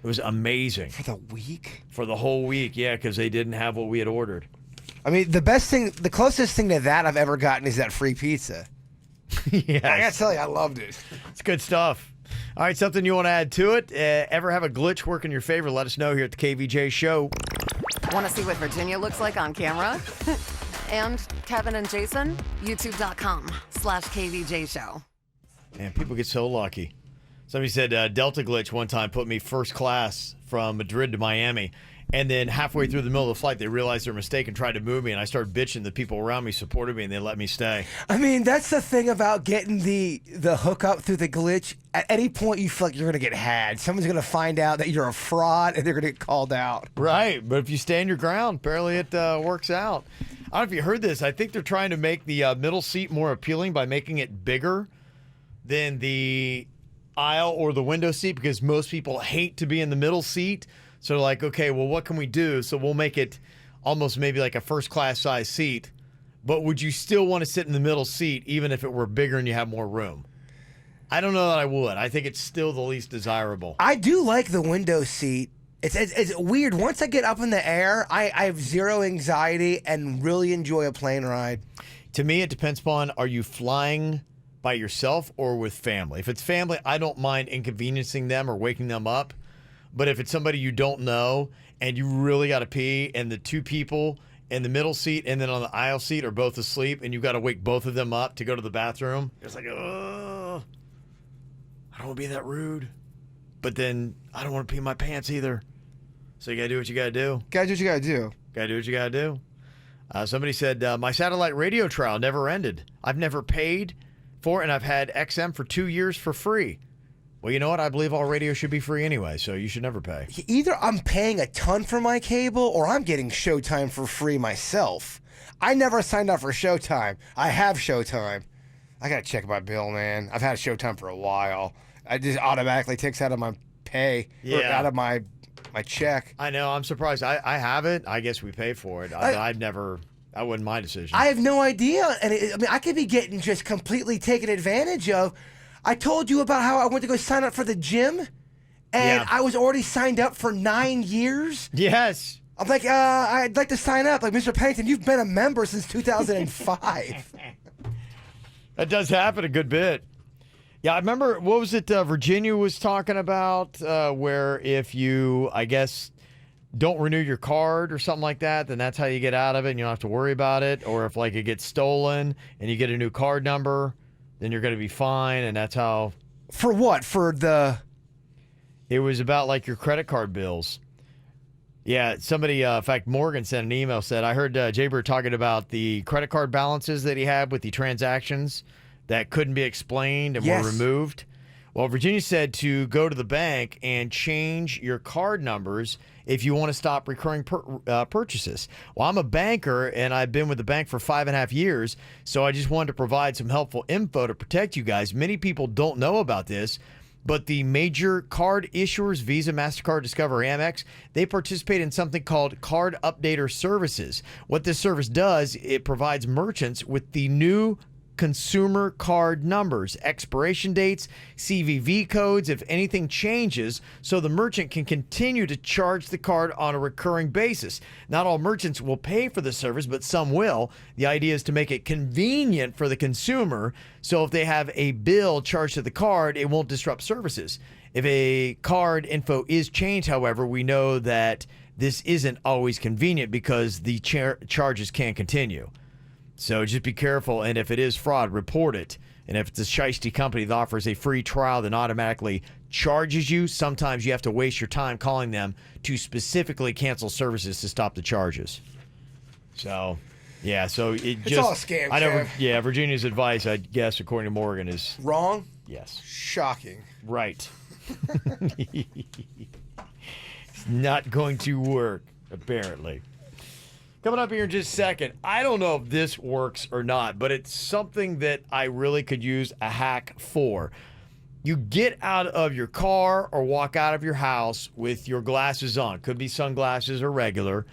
It was amazing. For the week? For the whole week, yeah, because they didn't have what we had ordered. I mean, the closest thing to that I've ever gotten is that free pizza. Yes. I gotta tell you, I loved it. It's good stuff. All right, something you want to add to it? Ever have a glitch work in your favor? Let us know here at the KVJ Show. Want to see what Virginia looks like on camera? And Kevin and Jason? YouTube.com/KVJ Show. Man, people get so lucky. Somebody said Delta glitch one time put me first class from Madrid to Miami. And then halfway through the middle of the flight, they realized their mistake and tried to move me. And I started bitching. The people around me supported me, and they let me stay. I mean, that's the thing about getting the hookup through the glitch. At any point, you feel like you're going to get had. Someone's going to find out that you're a fraud, and they're going to get called out. Right. But if you stand your ground, apparently it works out. I don't know if you heard this. I think they're trying to make the middle seat more appealing by making it bigger than the aisle or the window seat, because most people hate to be in the middle seat. So they're like, okay, well, what can we do? So we'll make it almost maybe like a first class size seat. But would you still want to sit in the middle seat even if it were bigger and you have more room? I don't know that I would. I think it's still the least desirable. I do like the window seat. It's weird. Once I get up in the air, I have zero anxiety and really enjoy a plane ride. To me, it depends upon, are you flying by yourself or with family? If it's family, I don't mind inconveniencing them or waking them up. But if it's somebody you don't know and you really got to pee, and the two people in the middle seat and then on the aisle seat are both asleep, and you got to wake both of them up to go to the bathroom, it's like, oh, I don't want to be that rude. But then I don't want to pee my pants either. So you got to do what you got to do. Gotta do what you gotta do. Got to do what you got to do. Somebody said, my satellite radio trial never ended. I've never paid for it, and I've had XM for 2 years for free. Well, you know what? I believe all radio should be free anyway, so you should never pay. Either I'm paying a ton for my cable or I'm getting Showtime for free myself. I never signed up for Showtime. I have Showtime. I got to check my bill, man. I've had Showtime for a while. It just automatically takes out of my pay, or out of my check. I know. I'm surprised. I have it. I guess we pay for it. That wasn't my decision. I have no idea. And I could be getting just completely taken advantage of. I told you about how I went to go sign up for the gym, and I was already signed up for 9 years. Yes. I'm like, I'd like to sign up. Like, Mr. Pennington, you've been a member since 2005. That does happen a good bit. Yeah, I remember, what was it Virginia was talking about, where if you, I guess, don't renew your card or something like that, then that's how you get out of it and you don't have to worry about it. Or if, like, it gets stolen and you get a new card number, then you're going to be fine, and that's how... For what? For the... It was about, like, your credit card bills. Yeah, somebody, in fact, Morgan sent an email, said, I heard Jaybird talking about the credit card balances that he had with the transactions that couldn't be explained and were removed. Well, Virginia said to go to the bank and change your card numbers if you want to stop recurring purchases. Well, I'm a banker, and I've been with the bank for 5.5 years, so I just wanted to provide some helpful info to protect you guys. Many people don't know about this, But the major card issuers, Visa, MasterCard, Discover, Amex, they participate in something called Card Updater Services. What this service does, it provides merchants with the new consumer card numbers, expiration dates, CVV codes, if anything changes, so the merchant can continue to charge the card on a recurring basis. Not all merchants will pay for the service, but some will. The idea is to make it convenient for the consumer, so if they have a bill charged to the card, it won't disrupt services. If a card info is changed, however, we know that this isn't always convenient because the charges can continue. So just be careful, and if it is fraud, report it. And if it's a shiesty company that offers a free trial then automatically charges you, sometimes you have to waste your time calling them to specifically cancel services to stop the charges. So, yeah, so It's all a scam, I know, Kev. yeah, Virginia's advice, I guess, according to Morgan, is Wrong? Yes. Shocking. Right. It's not going to work, apparently. Coming up here in just a second, I don't know if this works or not, but it's something that I really could use a hack for. You get out of your car or walk out of your house with your glasses on. Could be sunglasses or regular.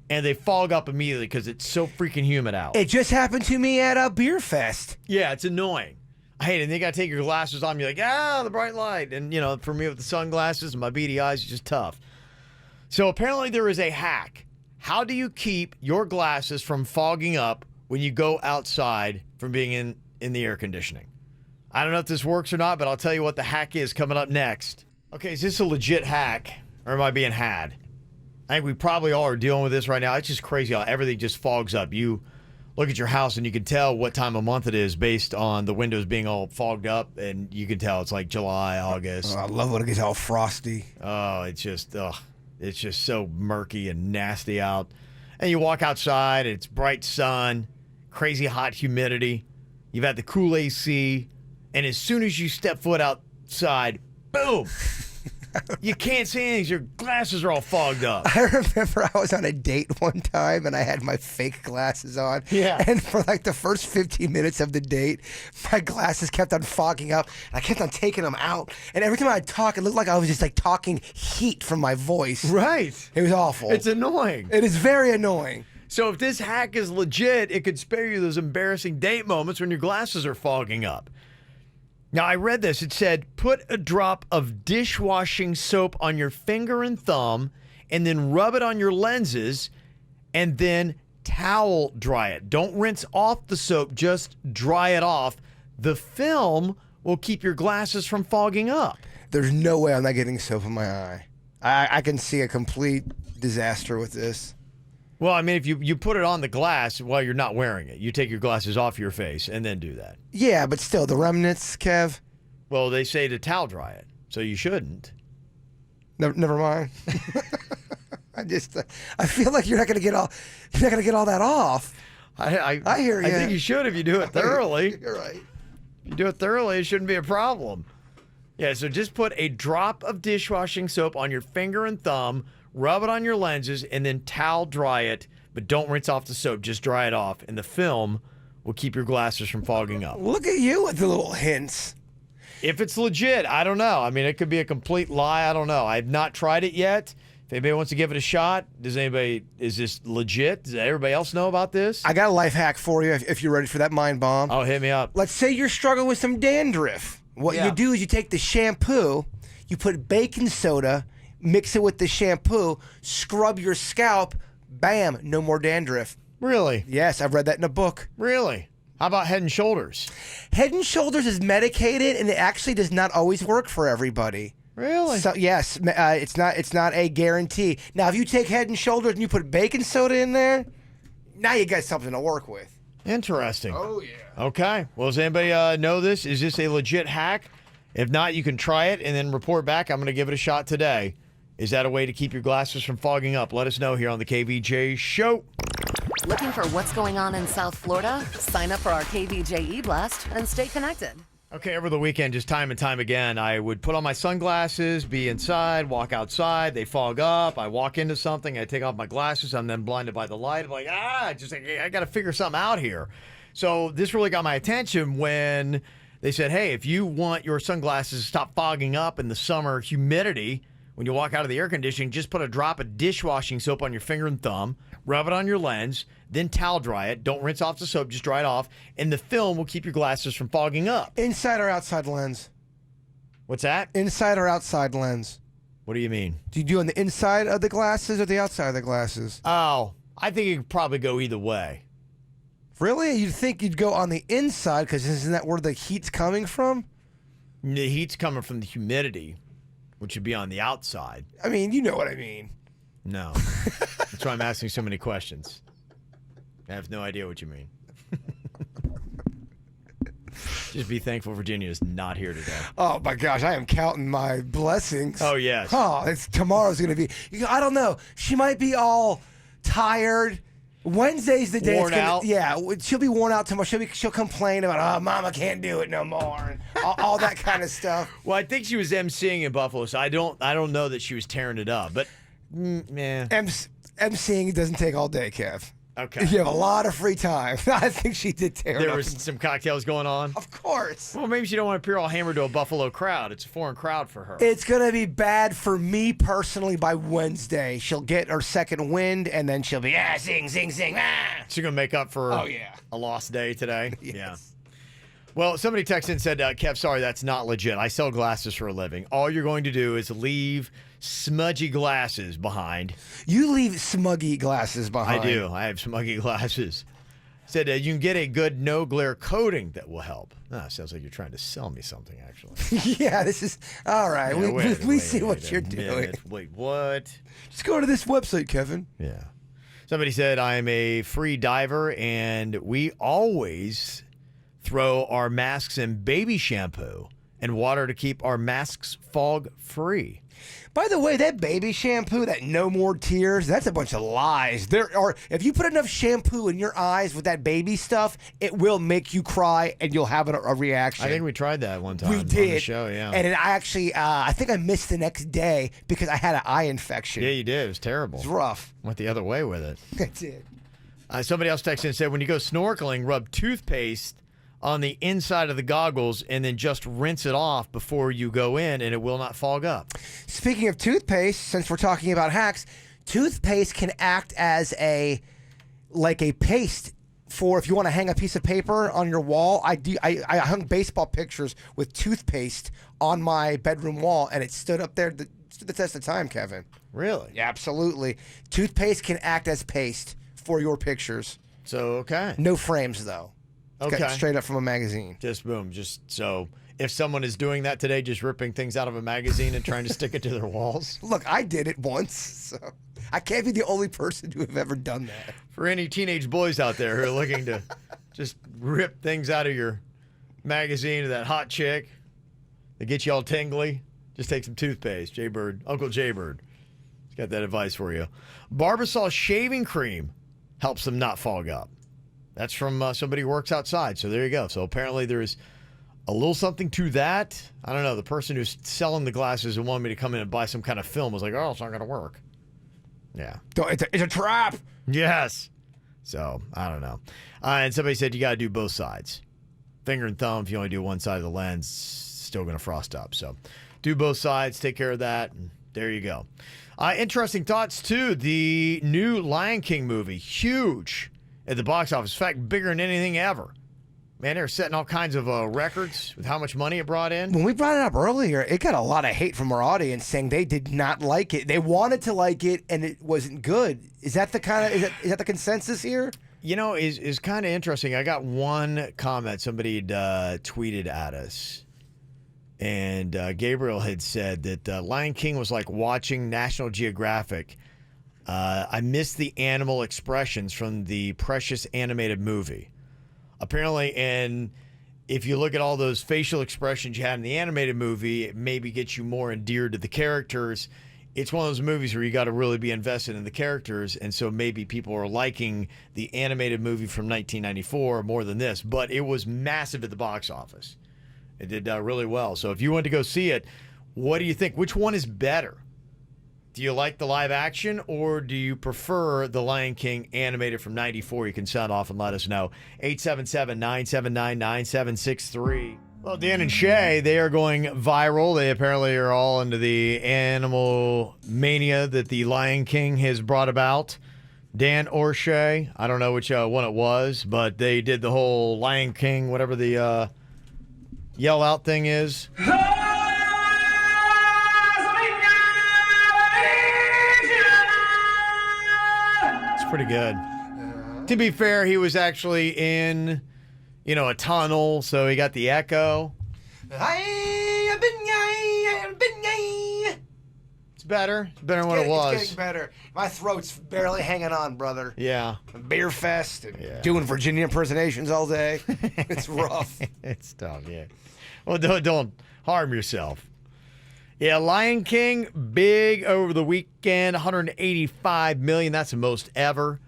And they fog up immediately because it's so freaking humid out. It just happened to me at a beer fest. Yeah, it's annoying. I hate it. And you got to take your glasses on. You're like, the bright light. And, you know, for me with the sunglasses and my beady eyes, it's just tough. So apparently there is a hack. How do you keep your glasses from fogging up when you go outside from being in the air conditioning? I don't know if this works or not, but I'll tell you what the hack is coming up next. Okay, is this a legit hack or am I being had? I think we probably all are dealing with this right now. It's just crazy how everything just fogs up. You look at your house and you can tell what time of month it is based on the windows being all fogged up, and you can tell it's like July, August. Oh, I love when it gets all frosty. Oh, it's just so murky and nasty out. And you walk outside, and it's bright sun, crazy hot humidity. You've had the cool AC, and as soon as you step foot outside, boom! You can't see anything. Your glasses are all fogged up. I remember I was on a date one time and I had my fake glasses on. Yeah. And for like the first 15 minutes of the date, my glasses kept on fogging up. And I kept on taking them out. And every time I'd talk, it looked like I was just like talking heat from my voice. Right. It was awful. It's annoying. It is very annoying. So if this hack is legit, it could spare you those embarrassing date moments when your glasses are fogging up. Now, I read this. It said, put a drop of dishwashing soap on your finger and thumb, and then rub it on your lenses, and then towel dry it. Don't rinse off the soap, just dry it off. The film will keep your glasses from fogging up. There's no way I'm not getting soap in my eye. I can see a complete disaster with this. Well, I mean, if you put it on the glass while you're not wearing it, you take your glasses off your face and then do that. Yeah, but still, the remnants, Kev. Well, they say to towel dry it, so you shouldn't. Never mind. I feel like you're not gonna get all that off. I hear you. I think you should if you do it thoroughly. You're right. If you do it thoroughly, it shouldn't be a problem. Yeah, so just put a drop of dishwashing soap on your finger and thumb, rub it on your lenses, and then towel dry it. But don't rinse off the soap. Just dry it off. And the film will keep your glasses from fogging up. Look at you with the little hints. If it's legit, I don't know. I mean, it could be a complete lie. I don't know. I've not tried it yet. If anybody wants to give it a shot, is this legit? Does everybody else know about this? I got a life hack for you if you're ready for that mind bomb. Oh, hit me up. Let's say you're struggling with some dandruff. What you do is you take the shampoo, you put baking soda, mix it with the shampoo, scrub your scalp, bam, no more dandruff. Really? Yes, I've read that in a book. Really? How about Head and Shoulders? Head and Shoulders is medicated, and it actually does not always work for everybody. Really? So yes, it's not a guarantee. Now, if you take Head and Shoulders and you put baking soda in there, now you got something to work with. Interesting. Oh, yeah. Okay. Well, does anybody know this? Is this a legit hack? If not, you can try it and then report back. I'm going to give it a shot today. Is that a way to keep your glasses from fogging up? Let us know here on the KVJ Show. Looking for what's going on in South Florida? Sign up for our KVJ e-blast and stay connected. Okay, over the weekend, just time and time again, I would put on my sunglasses, be inside, walk outside, they fog up, I walk into something, I take off my glasses, I'm then blinded by the light. I'm like, I got to figure something out here. So this really got my attention when They said, hey, if you want your sunglasses to stop fogging up in the summer humidity, when you walk out of the air conditioning, just put a drop of dishwashing soap on your finger and thumb, rub it on your lens, then towel dry it. Don't rinse off the soap, just dry it off. And the film will keep your glasses from fogging up. Inside or outside lens? What's that? Inside or outside lens? What do you mean? Do you do on the inside of the glasses or the outside of the glasses? Oh, I think you could probably go either way. Really? You'd think you'd go on the inside because isn't that where the heat's coming from? The heat's coming from the humidity, which would be on the outside. I mean, you know what I mean. No. That's why I'm asking so many questions. I have no idea what you mean. Just be thankful Virginia is not here today. Oh my gosh, I am counting my blessings. Oh, yes. Oh, tomorrow's going to be. I don't know. She might be all tired. Wednesday's the day. Worn out? Yeah, she'll be worn out tomorrow. She'll complain about, oh, Mama can't do it no more, and all that kind of stuff. Well, I think she was emceeing in Buffalo, so I don't know that she was tearing it up. But, man. emceeing doesn't take all day, Kev. Okay. You have a lot of free time. I think she did tear it up. There was some cocktails going on? Of course. Well, maybe she don't want to appear all hammered to a Buffalo crowd. It's a foreign crowd for her. It's going to be bad for me personally by Wednesday. She'll get her second wind, and then she'll be, sing, sing, sing, She's going to make up for a lost day today? Yes. Yeah. Well, somebody texted and said, Kev, sorry, that's not legit. I sell glasses for a living. All you're going to do is leave smudgy glasses behind. You leave smuggy glasses behind. I do. I have smuggy glasses. Said you can get a good no-glare coating that will help. Sounds like you're trying to sell me something, actually. Yeah, this is... All right, Yeah, we see what you're doing. Wait, what? Just go to this website, Kevin. Yeah. Somebody said, I'm a free diver, and we always throw our masks in baby shampoo and water to keep our masks fog-free. By the way, that baby shampoo, that no more tears, that's a bunch of lies. If you put enough shampoo in your eyes with that baby stuff, it will make you cry and you'll have a reaction. I think we tried that one time we did. On the show, yeah. And I think I missed the next day because I had an eye infection. Yeah, you did. It was terrible. It's rough. Went the other way with it. I did. Somebody else texted and said, when you go snorkeling, rub toothpaste on the inside of the goggles and then just rinse it off before you go in and it will not fog up. Speaking of toothpaste, since we're talking about hacks, toothpaste can act as a paste for if you want to hang a piece of paper on your wall. I hung baseball pictures with toothpaste on my bedroom wall and it stood up there stood the test of time, Kevin. Really? Yeah, absolutely. Toothpaste can act as paste for your pictures. So, okay. No frames, though. It's got straight up from a magazine. Just boom. Just so if someone is doing that today, just ripping things out of a magazine and trying to stick it to their walls. Look, I did it once, so I can't be the only person to have ever done that. For any teenage boys out there who are looking to just rip things out of your magazine to that hot chick that gets you all tingly, just take some toothpaste. Uncle Jaybird. He's got that advice for you. Barbasol shaving cream helps them not fog up. That's from somebody who works outside. So there you go. So apparently there's a little something to that. I don't know. The person who's selling the glasses and wanted me to come in and buy some kind of film was like, oh, it's not going to work. Yeah. It's a trap. Yes. So I don't know. And somebody said you got to do both sides. Finger and thumb. If you only do one side of the lens, still going to frost up. So do both sides. Take care of that. And there you go. Interesting thoughts, too. The new Lion King movie. Huge at the box office. In fact, bigger than anything ever. Man, they're setting all kinds of records with how much money it brought in. When we brought it up earlier, it got a lot of hate from our audience saying they did not like it. They wanted to like it, and it wasn't good. Is that is that the consensus here? You know, is kind of interesting. I got one comment. Somebody had tweeted at us, and Gabriel had said that Lion King was like watching National Geographic. I missed the animal expressions from the precious animated movie. Apparently, and if you look at all those facial expressions you had in the animated movie, it maybe gets you more endeared to the characters. It's one of those movies where you got to really be invested in the characters, and so maybe people are liking the animated movie from 1994 more than this. But it was massive at the box office. It did really well. So if you want to go see it, what do you think? Which one is better? Do you like the live action, or do you prefer the Lion King animated from 94? You can sound off and let us know. 877-979-9763. Well, Dan and Shay, they are going viral. They apparently are all into the animal mania that the Lion King has brought about. Dan or Shay, I don't know which one it was, but they did the whole Lion King, whatever the yell out thing is. It's pretty good. To be fair, he was actually in, a tunnel, so he got the echo. It's better. It's better than what it was. It's getting better. My throat's barely hanging on, brother. Yeah. Beer fest and doing Virginia impersonations all day. It's rough. It's tough, yeah. Well, don't harm yourself. Yeah, Lion King, big over the weekend, $185 million. That's the most ever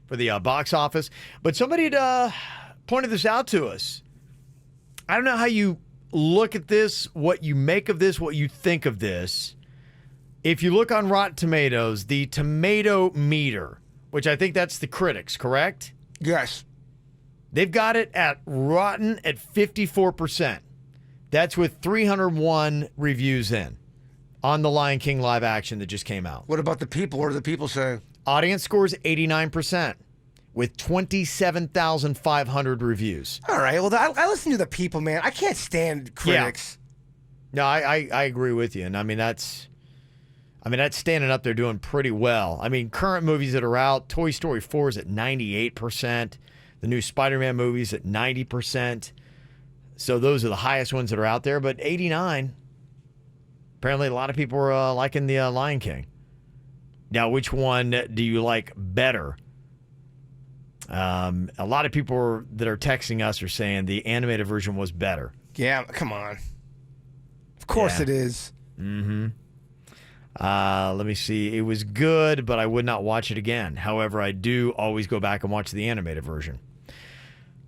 for the box office. But somebody had pointed this out to us. I don't know how you look at this, what you make of this, what you think of this. If you look on Rotten Tomatoes, the tomato meter, which I think that's the critics, correct? Yes. They've got it at Rotten at 54%. That's with 301 reviews in on the Lion King live action that just came out. What about the people? What are the people saying? Audience scores 89% with 27,500 reviews. All right. Well, I listen to the people, man. I can't stand critics. Yeah. No, I agree with you. And I mean, that's standing up there doing pretty well. I mean, current movies that are out, Toy Story 4 is at 98%. The new Spider-Man movie's at 90%. So those are the highest ones that are out there. But 89, apparently a lot of people are liking the Lion King. Now, which one do you like better? A lot of people that are texting us are saying the animated version was better. Yeah, come on. Of course it is. Mm-hmm. Let me see. It was good, but I would not watch it again. However, I do always go back and watch the animated version.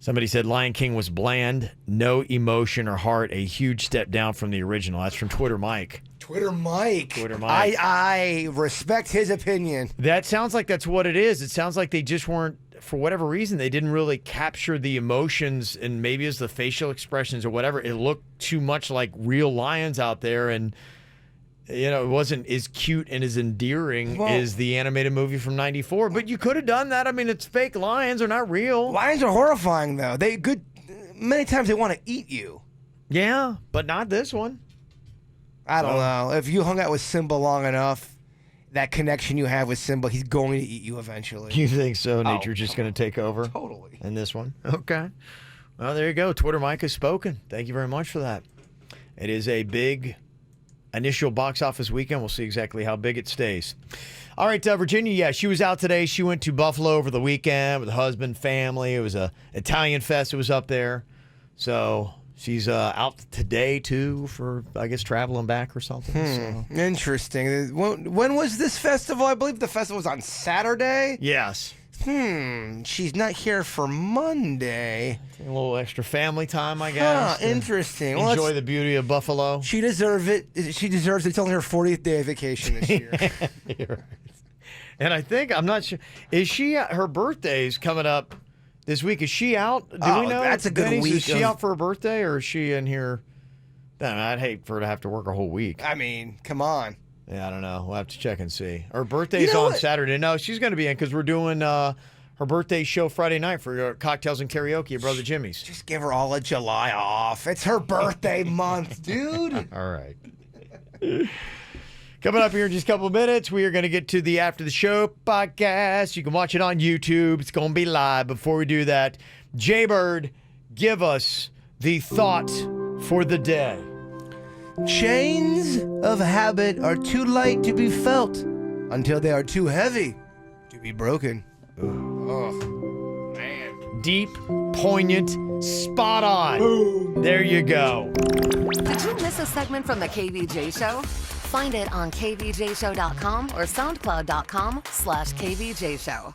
Somebody said Lion King was bland, no emotion or heart, a huge step down from the original. That's from Twitter Mike. Twitter Mike. I respect his opinion. That sounds like that's what it is. It sounds like they just weren't, for whatever reason, they didn't really capture the emotions, and maybe it's the facial expressions or whatever. It looked too much like real lions out there, and it wasn't as cute and as endearing as the animated movie from '94. But you could have done that. I mean, it's fake lions; they're not real. Lions are horrifying, though. Many times they want to eat you. Yeah, but not this one. I don't know. If you hung out with Simba long enough, that connection you have with Simba, he's going to eat you eventually. You think so? Nature's just going to take over? Totally. In this one? Okay. Well, there you go. Twitter Mike has spoken. Thank you very much for that. It is a big initial box office weekend. We'll see exactly how big it stays. All right, Virginia, she was out today. She went to Buffalo over the weekend with her husband, family. It was a Italian fest. It was up there. So she's out today, too, for, I guess, traveling back or something. So. Interesting. When was this festival? I believe the festival was on Saturday? Yes. She's not here for Monday. A little extra family time, I guess. Interesting. Enjoy the beauty of Buffalo. She deserves it. She deserves it. It's only her 40th day of vacation this year. You're right. And I think, I'm not sure, is she, her birthday's coming up this week. Is she out? Do we know? That's a good week. Is she out for her birthday, or is she in here? I'd hate for her to have to work a whole week. I mean, come on. Yeah, I don't know. We'll have to check and see. Her birthday's on Saturday. No, she's going to be in because we're doing her birthday show Friday night for cocktails and karaoke at Brother Jimmy's. Just give her all of July off. It's her birthday month, dude. All right. Coming up here in just a couple of minutes, we are going to get to the After the Show podcast. You can watch it on YouTube. It's going to be live. Before we do that, Jaybird, give us the thought for the day. Chains of habit are too light to be felt until they are too heavy to be broken. Oh, man. Deep, poignant, spot on. Boom. There you go. Did you miss a segment from the KVJ Show? Find it on kvjshow.com or soundcloud.com/kvjshow.